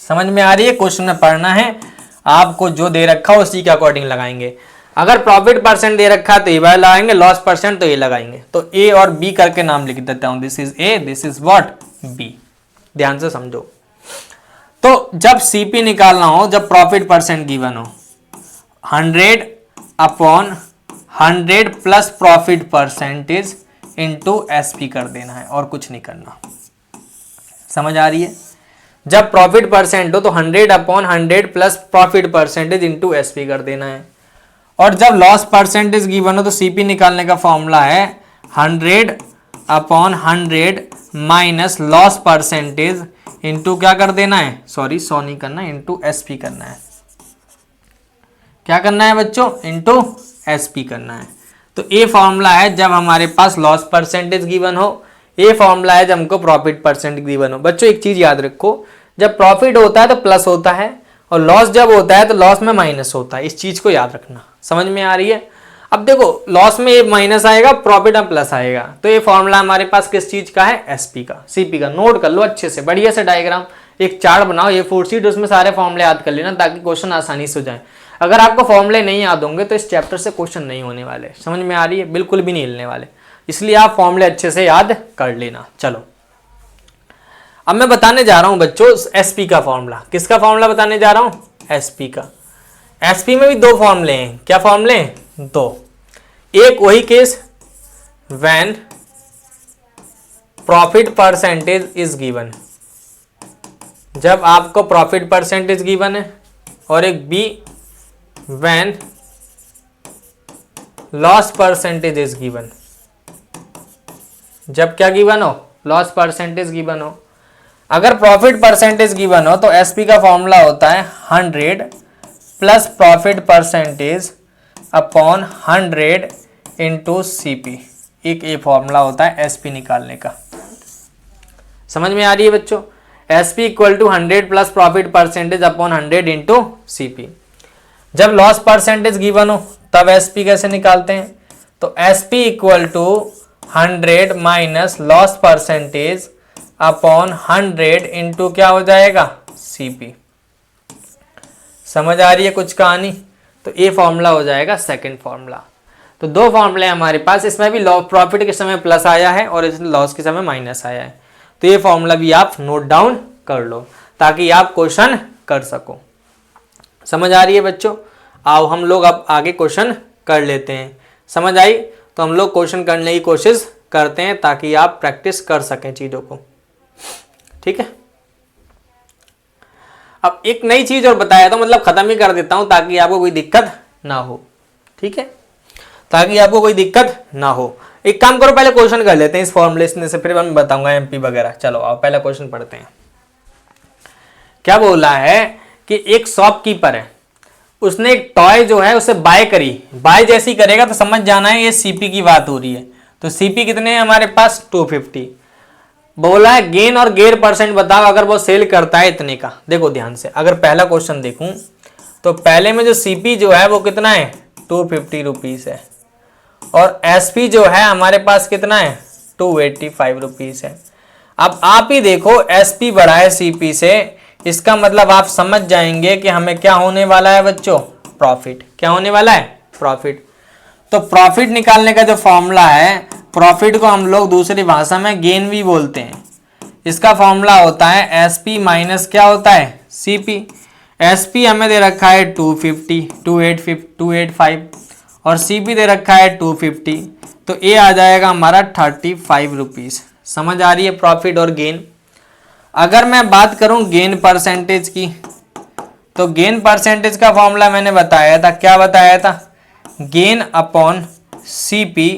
समझ में आ रही है? क्वेश्चन में पढ़ना है आपको, जो दे रखा हो उसी के अकॉर्डिंग लगाएंगे। अगर प्रॉफिट परसेंट दे रखा है तो ये वाला लगाएंगे, लॉस परसेंट तो ये लगाएंगे। तो ए और बी करके नाम लिख देता हूं, this is a, this is what? B. ध्यान से समझो। तो जब सीपी निकालना हो, जब प्रॉफिट परसेंट गिवन हो, 100 upon 100 plus profit percentage into SP कर देना है, और कुछ नहीं करना। समझ आ रही है? जब प्रॉफिट परसेंट हो तो 100 upon 100 plus profit percentage into SP कर देना है। और जब लॉस परसेंटेज गिवन हो तो सीपी निकालने का फॉर्मूला है 100 upon 100 minus loss percentage into क्या कर देना है? सॉरी, 100 नहीं करना, इंटू एसपी करना है। क्या करना है बच्चों? इंटू एसपी करना है। तो ये फॉर्मूला है जब हमारे पास लॉस परसेंटेज गिवन हो, ये फॉर्मूला है जब हमको प्रॉफिट परसेंट गिवन हो। बच्चों एक चीज याद रखो, जब प्रॉफिट होता है तो प्लस होता है, और लॉस जब होता है तो लॉस में माइनस होता है। इस चीज को याद रखना। समझ में आ रही है? अब देखो, लॉस में ये माइनस आएगा, प्रॉफिट में प्लस आएगा। तो ये फॉर्मूला हमारे पास किस चीज का है? एसपी का, सीपी का। नोट कर लो अच्छे से, बढ़िया से डायग्राम, एक चार्ट बनाओ, ये 4 शीट, उसमें सारे फॉर्मूले याद कर लेना ताकि क्वेश्चन आसानी से हो जाए। अगर आपको फॉर्मूले नहीं याद होंगे तो इस चैप्टर से क्वेश्चन नहीं होने वाले। समझ में आ रही है? बिल्कुल भी नहीं हिलने वाले। इसलिए आप फॉर्मूले अच्छे से याद कर लेना। चलो अब मैं बताने जा रहा हूं बच्चों एसपी का फॉर्मूला। किसका फॉर्मूला बताने जा रहा हूं? एसपी का। एसपी में भी 2 फॉर्मूले हैं। क्या फॉर्मूले हैं? 2। एक वही case when profit percentage is given, जब आपको प्रॉफिट परसेंटेज गिवन है, और एक B when loss percentage is given, जब क्या गिवन हो? लॉस परसेंटेज गिवन हो। अगर प्रॉफिट परसेंटेज गिवन हो तो एसपी का फॉर्मूला होता है 100 plus profit percentage upon 100 into CP. एक ये फॉर्मूला होता है एसपी निकालने का। समझ में आ रही है बच्चों? SP equal to 100 plus profit percentage upon 100 into CP. जब लॉस परसेंटेज गिवन हो तब एसपी कैसे निकालते हैं? तो SP equal to 100 minus loss percentage upon 100 into क्या हो जाएगा? सीपी। समझ आ रही है कुछ कहानी? तो ये फॉर्मूला हो जाएगा सेकंड फॉर्मूला। तो 2 फॉर्मूले हमारे पास, इसमें भी प्रॉफिट के समय प्लस आया है और इसमें लॉस के समय माइनस आया है। तो ये फॉर्मूला भी आप नोट डाउन कर लो ताकि आप क्वेश्चन कर सको। समझ आ रही है बच्चों? आओ हम लोग अब आगे क्वेश्चन कर लेते हैं। समझ आई? तो हम लोग क्वेश्चन करने की कोशिश करते हैं ताकि आप प्रैक्टिस कर सकें चीज़ों को। ठीक है? अब एक नई चीज और बताया था, मतलब खत्म ही कर देता हूं ताकि आपको कोई दिक्कत ना हो। ठीक है? ताकि आपको कोई दिक्कत ना हो। एक काम करो, पहले क्वेश्चन कर लेते हैं इस फॉर्मूले से, फिर मैं बताऊंगा एमपी वगैरह। चलो आओ पहला क्वेश्चन पढ़ते हैं। क्या बोला है कि एक शॉपकीपर है, उसने एक टॉय जो है उसे बाय करी, बाय जैसी करेगा तो समझ जाना है ये सीपी की बात हो रही है। तो सीपी कितने हैं हमारे पास 250। बोला है गेन और गेयर परसेंट बताओ अगर वो सेल करता है इतने का। देखो ध्यान से, अगर पहला क्वेश्चन देखूं तो पहले में जो सीपी जो है वो कितना है 250 रुपीज है, और एसपी जो है हमारे पास कितना है 285 रुपीज है। अब आप ही देखो एसपी बढ़ा है सीपी से, इसका मतलब आप समझ जाएंगे कि हमें क्या होने वाला है बच्चों, प्रॉफिट। क्या होने वाला है, प्रॉफिट। तो प्रॉफिट निकालने का जो फॉर्मूला है, प्रॉफिट को हम लोग दूसरी भाषा में गेन भी बोलते हैं। इसका फॉर्मूला होता है एसपी माइनस क्या होता है सीपी। एसपी हमें दे रखा है 250 285 और सीपी दे रखा है 250, तो ये आ जाएगा हमारा 35 रुपीज। समझ आ रही है प्रॉफिट और गेन। अगर मैं बात करूं गेन परसेंटेज की, तो गेन परसेंटेज का फॉर्मूला मैंने बताया था, क्या बताया था, गेन अपॉन सीपी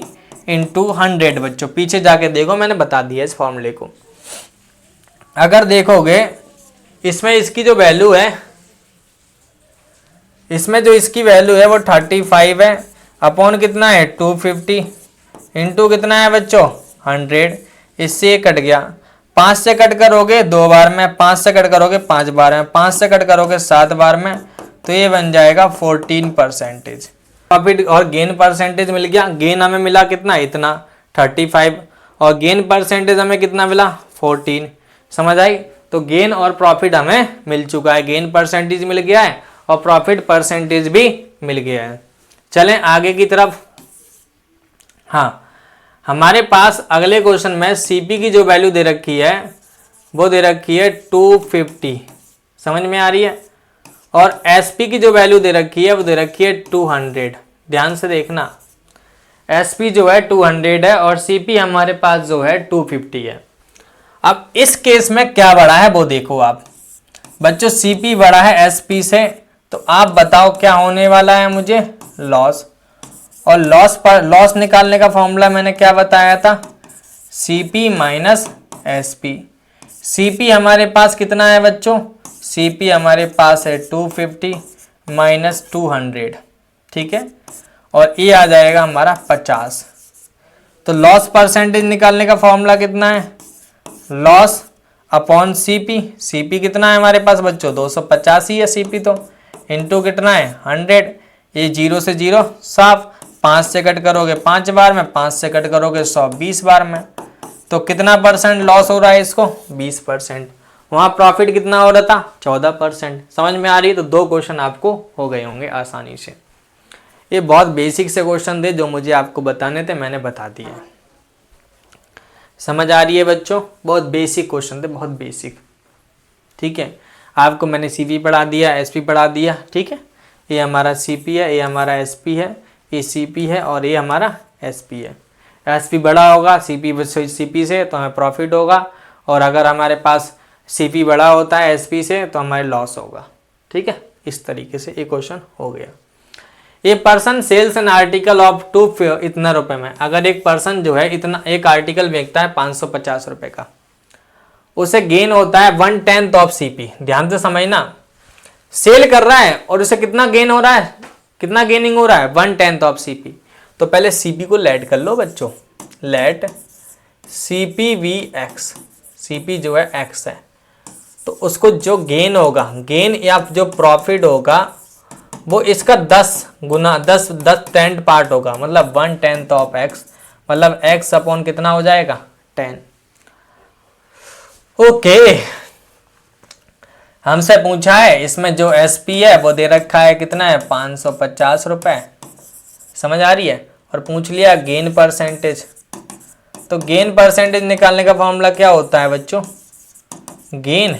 इंटू 100। बच्चों पीछे जाके देखो, मैंने बता दिया इस फॉर्मूले को। अगर देखोगे इसमें इसकी जो वैल्यू है, इसमें जो इसकी वैल्यू है वो 35 है, अपॉन कितना है 250 इंटू कितना है बच्चों 100। इससे ये कट गया, 5 से कट करोगे 2 बार में, 5 से कट करोगे 5 बार में, 5 से कट करोगे 7 बार में, तो ये बन जाएगा 14%। प्रॉफिट और गेन परसेंटेज मिल गया। गेन हमें मिला कितना, इतना 35, और गेन परसेंटेज हमें कितना मिला 14। समझ आई। तो गेन और प्रॉफिट हमें मिल चुका है, गेन परसेंटेज मिल गया है और प्रॉफिट परसेंटेज भी मिल गया है। चलें आगे की तरफ। हाँ, हमारे पास अगले क्वेश्चन में सीपी की जो वैल्यू दे रखी है वो दे रखी है 250, समझ में आ रही है, और एसपी की जो वैल्यू दे रखी है वो दे रखी है 200। ध्यान से देखना, एसपी जो है 200 है और सीपी हमारे पास जो है 250 है। अब इस केस में क्या बढ़ा है वो देखो आप बच्चों, सीपी बढ़ा है एसपी से, तो आप बताओ क्या होने वाला है मुझे, लॉस। और लॉस निकालने का फॉर्मूला मैंने क्या बताया था, सीपी माइनस एसपी। सीपी हमारे पास कितना है बच्चों, सीपी हमारे पास है 250 माइनस 200, ठीक है, और ये आ जाएगा हमारा 50। तो लॉस परसेंटेज निकालने का फॉर्मूला कितना है, लॉस अपॉन सीपी। सीपी कितना है हमारे पास बच्चों 250 ही है सीपी, तो इनटू कितना है 100। ये 0 से 0 साफ, 5 से कट करोगे 5 बार में, 5 से कट करोगे 120 बार में, तो कितना परसेंट लॉस हो रहा है इसको, 20%। वहां प्रॉफिट कितना हो रहा था 14%। समझ में आ रही है। तो 2 क्वेश्चन आपको हो गए होंगे आसानी से। ये बहुत बेसिक से क्वेश्चन थे जो मुझे आपको बताने थे, मैंने बता दिए। समझ आ रही है बच्चों, बहुत बेसिक क्वेश्चन थे, बहुत बेसिक, ठीक है। आपको मैंने सीपी पढ़ा दिया, एसपी पढ़ा दिया, ठीक है। ये हमारा सीपी है, ये हमारा एसपी है, ये सीपी है और ये हमारा एसपी है। एसपी बड़ा होगा सीपी से तो हमें प्रॉफिट होगा, और अगर हमारे पास सीपी बड़ा होता है एसपी से तो हमारे लॉस होगा, ठीक है। इस तरीके से एक क्वेश्चन हो गया। A person sells an article of 2 इतना रुपए में। अगर एक पर्सन जो है इतना एक आर्टिकल बेचता है 550 रुपए का, उसे गेन होता है 1/10 ऑफ सीपी। ध्यान से समझना, सेल कर रहा है और उसे कितना गेन हो रहा है, कितना गेनिंग हो रहा है 1/10 ऑफ सीपी। तो पहले सीपी को लेट कर लो बच्चों, let CP be x. CP जो है एक्स है, तो उसको जो गेन होगा, गेन या जो प्रॉफिट होगा वो इसका 10 गुना 10 10 पार्ट होगा, मतलब 1/10 ऑफ एक्स, मतलब एक्स अपॉन कितना हो जाएगा 10। ओके, हमसे पूछा है इसमें जो एसपी है वो दे रखा है कितना है 550 रुपए। समझ आ रही है। और पूछ लिया गेन परसेंटेज, तो गेन परसेंटेज निकालने का फॉर्मूला क्या होता है बच्चों, गेन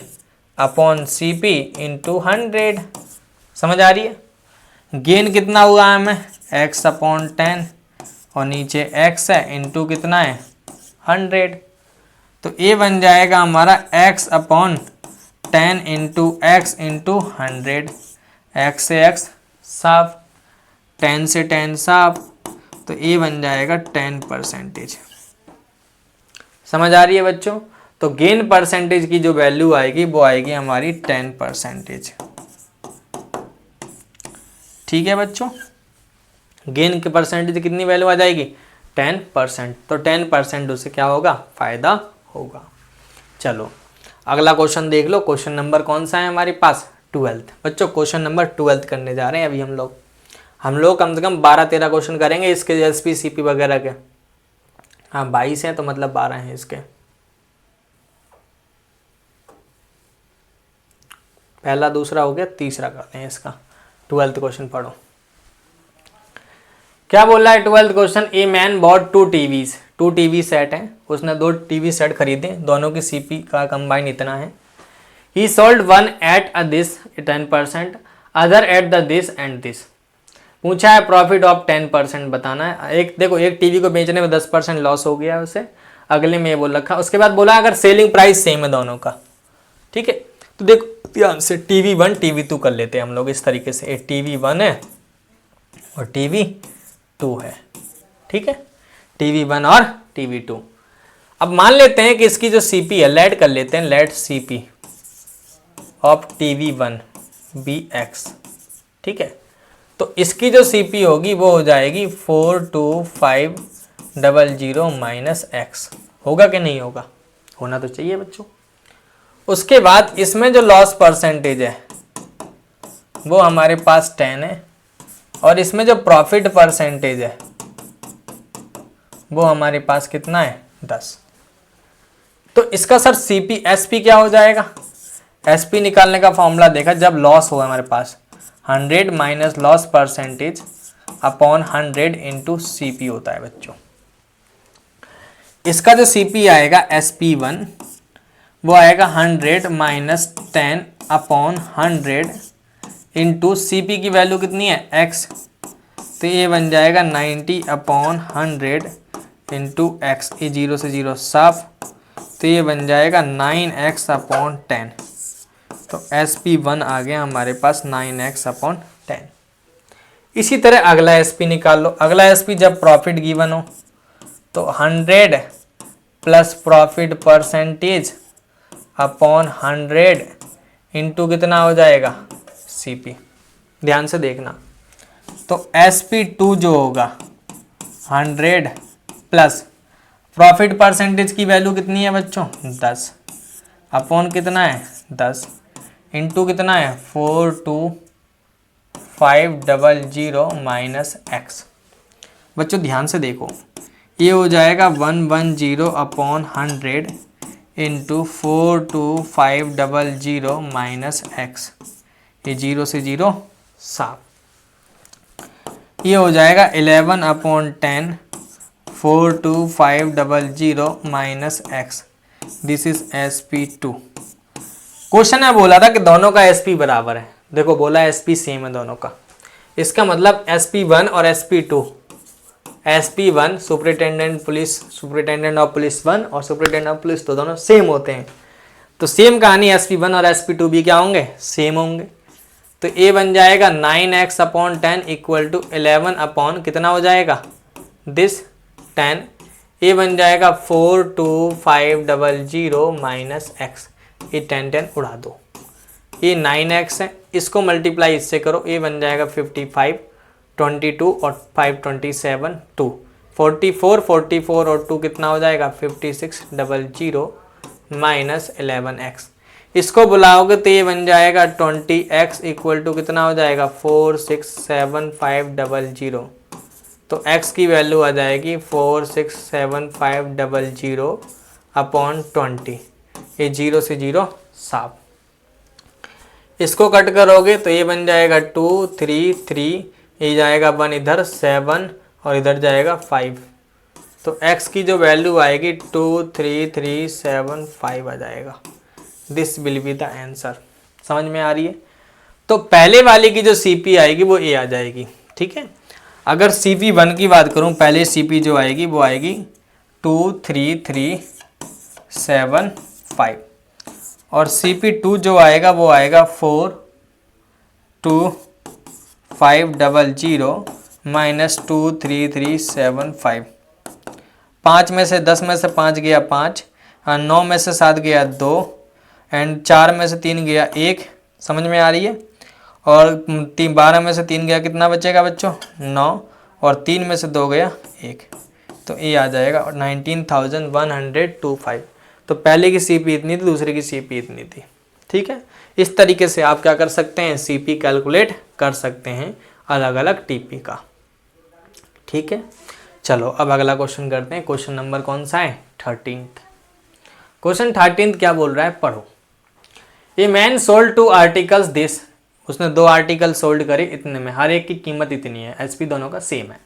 अपॉन सीपी इंटू 100। समझ आ रही है। गेन कितना हुआ है हमें x अपॉन 10 और नीचे x है इंटू कितना है 100, तो ये बन जाएगा हमारा x upon 10 into x into 100। x से x साफ, 10 से 10 साफ, तो ये बन जाएगा 10%। समझ आ रही है बच्चों। तो गेन परसेंटेज की जो वैल्यू आएगी वो आएगी हमारी 10%। ठीक है बच्चों, गेन के परसेंटेज कितनी वैल्यू आ जाएगी 10%, तो 10% उससे क्या होगा फायदा होगा। चलो अगला क्वेश्चन देख लो। क्वेश्चन नंबर कौन सा है हमारे पास 12th। बच्चों क्वेश्चन नंबर 12th करने जा रहे हैं अभी हम लोग कम से कम 12-13 क्वेश्चन करेंगे इसके एसपी सीपी वगैरह के। हाँ 22 हैं तो मतलब 12 हैं इसके। पहला दूसरा हो गया, तीसरा करते हैं इसका। 12th क्वेश्चन पढ़ो क्या बोल रहा है 12th question. A man bot 2 TVs, 2 TV set है, उसने 2 टीवी सेट खरीदे, दोनों की सीपी का कंबाइन इतना है। ही sold one at a this 10%, other at the this and this. पूछा है प्रॉफिट ऑफ 10% बताना है। एक देखो एक टीवी को बेचने में 10% लॉस हो गया है उसे, अगले में ये बोल रखा। उसके बाद बोला अगर सेलिंग प्राइस सेम है दोनों का, ठीक है। तो देखो ध्यान से टीवी 1 टीवी 2 कर लेते हैं हम लोग इस तरीके से। एक टीवी 1 है और टीवी 2 है, ठीक है, टीवी 1 और टीवी 2। अब मान लेते हैं कि इसकी जो सीपी है, लेट कर लेते हैं, let CP of TV 1 be x, ठीक है। तो इसकी जो सीपी होगी वो हो जाएगी 42500 माइनस एक्स। होगा कि नहीं होगा, होना तो चाहिए बच्चों। उसके बाद इसमें जो लॉस परसेंटेज है वो हमारे पास 10 है, और इसमें जो प्रॉफिट परसेंटेज है वो हमारे पास कितना है 10। तो इसका सर सीपी एसपी क्या हो जाएगा। एसपी निकालने का फॉर्मूला देखा, जब लॉस हो हमारे पास 100 minus loss percentage upon 100 into CP होता है बच्चों। इसका जो सीपी आएगा SP1 वो आएगा 100 माइनस 10 अपॉन 100 इंटू सीपी की वैल्यू कितनी है x, तो ये बन जाएगा 90 अपॉन 100 इंटू एक्स। ये 0 से 0 साफ, तो ये बन जाएगा 9x अपॉन 10। तो SP1 आ गया हमारे पास 9x अपॉन 10। इसी तरह अगला SP निकाल लो। अगला SP जब प्रॉफिट गिवन हो तो 100 plus profit percentage upon 100 into कितना हो जाएगा CP। ध्यान से देखना, तो SP2 जो होगा 100 प्लस प्रॉफिट परसेंटेज की वैल्यू कितनी है बच्चों 10 अपॉन कितना है 10 इंटू कितना है 42500 माइनस एक्स। बच्चों ध्यान से देखो, ये हो जाएगा 110 अपॉन 100 इंटू 42500 माइनस एक्स। ये 0 से 0 साफ। ये हो जाएगा 11 upon 10 42500 minus x. This is SP2। Question है बोला था कि दोनों का SP बराबर है। देखो बोला SP सेम है दोनों का, इसका मतलब SP1 और SP2, SP1 superintendent of police 1 और सुपरिटेंडेंट ऑफ पुलिस 2 दोनों सेम होते हैं। तो सेम कहानी SP1 और SP2 भी क्या होंगे सेम होंगे। तो ये बन जाएगा 9x upon 10 equal to 11 upon कितना हो जाएगा दिस 10। ये बन जाएगा 42500 माइनस एक्स। ये 10 उड़ा दो, ये 9x है, इसको मल्टीप्लाई इससे करो, ये बन जाएगा 55 22 और 5 27 2 44 और 2 कितना हो जाएगा 5600 माइनस 11x। इसको बुलाओगे तो ये बन जाएगा 20x इक्वल टू कितना हो जाएगा 46750। तो x की वैल्यू आ जाएगी 46750 अपॉन 20। ये 0 से 0 साफ। इसको कट करोगे तो ये बन जाएगा 2 3 3, ये जाएगा 1 इधर 7 और इधर जाएगा 5। तो x की जो वैल्यू आएगी 23375 आ जाएगा। This will be the answer. समझ में आ रही है। तो पहले वाले की जो CP आएगी वो A आ जाएगी, ठीक है। अगर CP1 की बात करूं, पहले CP जो आएगी वो आएगी 23375 और CP2 जो आएगा वो आएगा 42500 माइनस 23375। 5 में से 10 में से 5 गया 5, 9 में से 7 गया 2 एंड 4 में से 3 गया 1, समझ में आ रही है। और 12 में से 3 गया, कितना बचेगा बच्चों 9, और 3 में से 2 गया 1, तो ये आ जाएगा 19,125। तो पहले की सीपी इतनी थी, दूसरे की सीपी इतनी थी। ठीक है, इस तरीके से आप क्या कर सकते हैं, सीपी कैलकुलेट कर सकते हैं अलग अलग टीपी का। ठीक है, चलो अब अगला क्वेश्चन करते हैं। क्वेश्चन नंबर कौन सा है, 13। क्वेश्चन 13 क्या बोल रहा है, पढ़ो। A man sold 2 articles this, उसने 2 आर्टिकल सोल्ड करे इतने में, हर एक की कीमत इतनी है, एसपी दोनों का सेम है।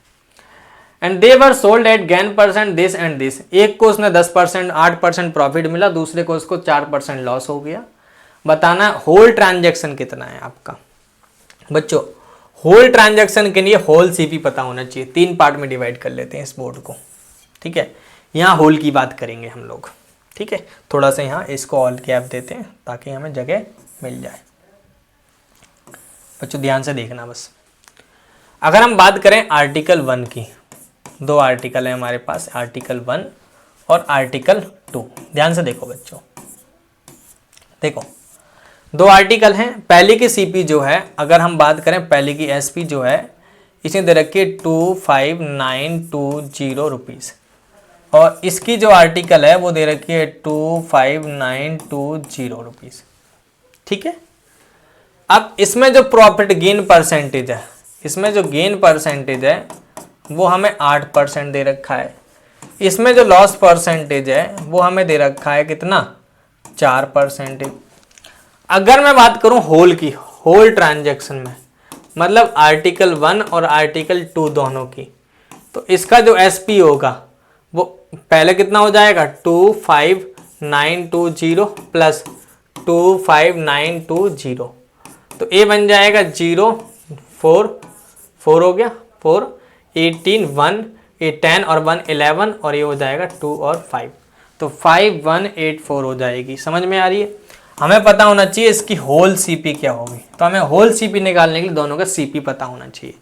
And they were sold at gain percent this and this, एक को उसने 10% 8% प्रॉफिट मिला, दूसरे को उसको 4% लॉस हो गया। बताना होल ट्रांजैक्शन कितना है आपका। बच्चों होल ट्रांजैक्शन के लिए होल सीपी पता होना चाहिए। 3 पार्ट में डिवाइड कर लेते हैं इस बोर्ड को। ठीक है, यहाँ होल की बात करेंगे हम लोग। ठीक है, थोड़ा सा यहाँ इसको ऑल कैप देते हैं ताकि हमें जगह मिल जाए। बच्चों ध्यान से देखना बस। अगर हम बात करें आर्टिकल 1 की, 2 आर्टिकल है हमारे पास, आर्टिकल 1 और आर्टिकल 2। ध्यान से देखो बच्चों, देखो 2 आर्टिकल हैं। पहले की सीपी जो है, अगर हम बात करें पहले की एसपी जो है, इसने दे रखी है 25,920 रुपीज़, और इसकी जो आर्टिकल है वो दे रखी है 25,920 रुपीज़। ठीक है, अब इसमें जो प्रॉफिट गेन परसेंटेज है, इसमें जो गेन परसेंटेज है वो हमें 8% दे रखा है। इसमें जो लॉस परसेंटेज है वो हमें दे रखा है कितना, 4%। अगर मैं बात करूं होल की, होल ट्रांजैक्शन में, मतलब आर्टिकल 1 और आर्टिकल 2 दोनों की, तो इसका जो एसपी होगा वो पहले कितना हो जाएगा, 25,920 प्लस 25,920, तो ए बन जाएगा 0 4 4 हो गया 4 18 1 10 और 1 11, और ये हो जाएगा 2 और 5, तो 5184 हो जाएगी। समझ में आ रही है। हमें पता होना चाहिए इसकी होल सीपी क्या होगी, तो हमें होल सीपी निकालने के लिए दोनों का सीपी पता होना चाहिए,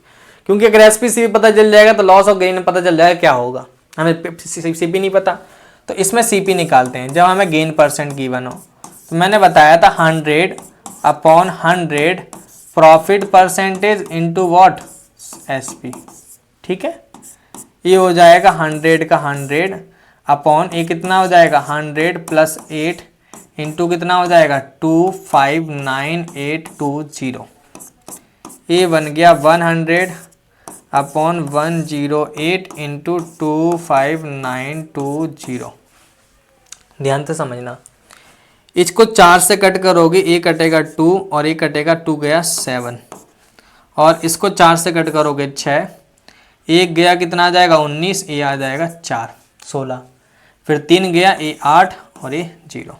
क्योंकि अगर एसपी सीपी पता चल जाएगा तो लॉस और गेन पता चल जाएगा क्या होगा, हमें सीपी नहीं पता। तो इसमें सीपी निकालते हैं। जब हमें गेन परसेंट गिवन हो, तो मैंने बताया था 100/100 profit percentage into what, SP. ठीक है, ये हो जाएगा 100 का 100 अपॉन ये कितना हो जाएगा 100 + 8 इंटू कितना हो जाएगा 259820, ये बन गया 100/108 इंटू 25920। ध्यान से समझना, इसको 4 से कट करोगे, ये कटेगा 2 और ये कटेगा 2 गया 7, और इसको 4 से कट करोगे 6, एक गया कितना आ जाएगा 19, ये आ जाएगा 4 16, फिर 3 गया ये 8 और ये 0।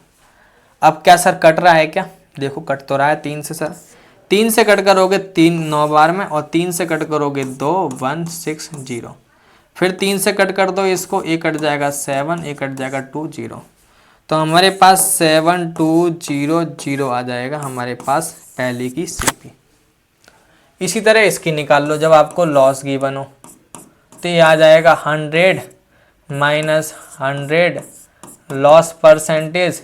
अब क्या सर कट रहा है क्या, देखो कट तो रहा है 3 से सर, 3 से कट करोगे 3 9 बार में, और 3 से कट करोगे 2 1 6 0, फिर 3 से कट कर दो इसको, ये कट जाएगा 7, ये कट जाएगा 2 0, तो हमारे पास 7200 आ जाएगा हमारे पास पहले की सीपी। इसी तरह इसकी निकाल लो जब आपको लॉस गिवन हो, तो ये आ जाएगा 100 - 100 लॉस परसेंटेज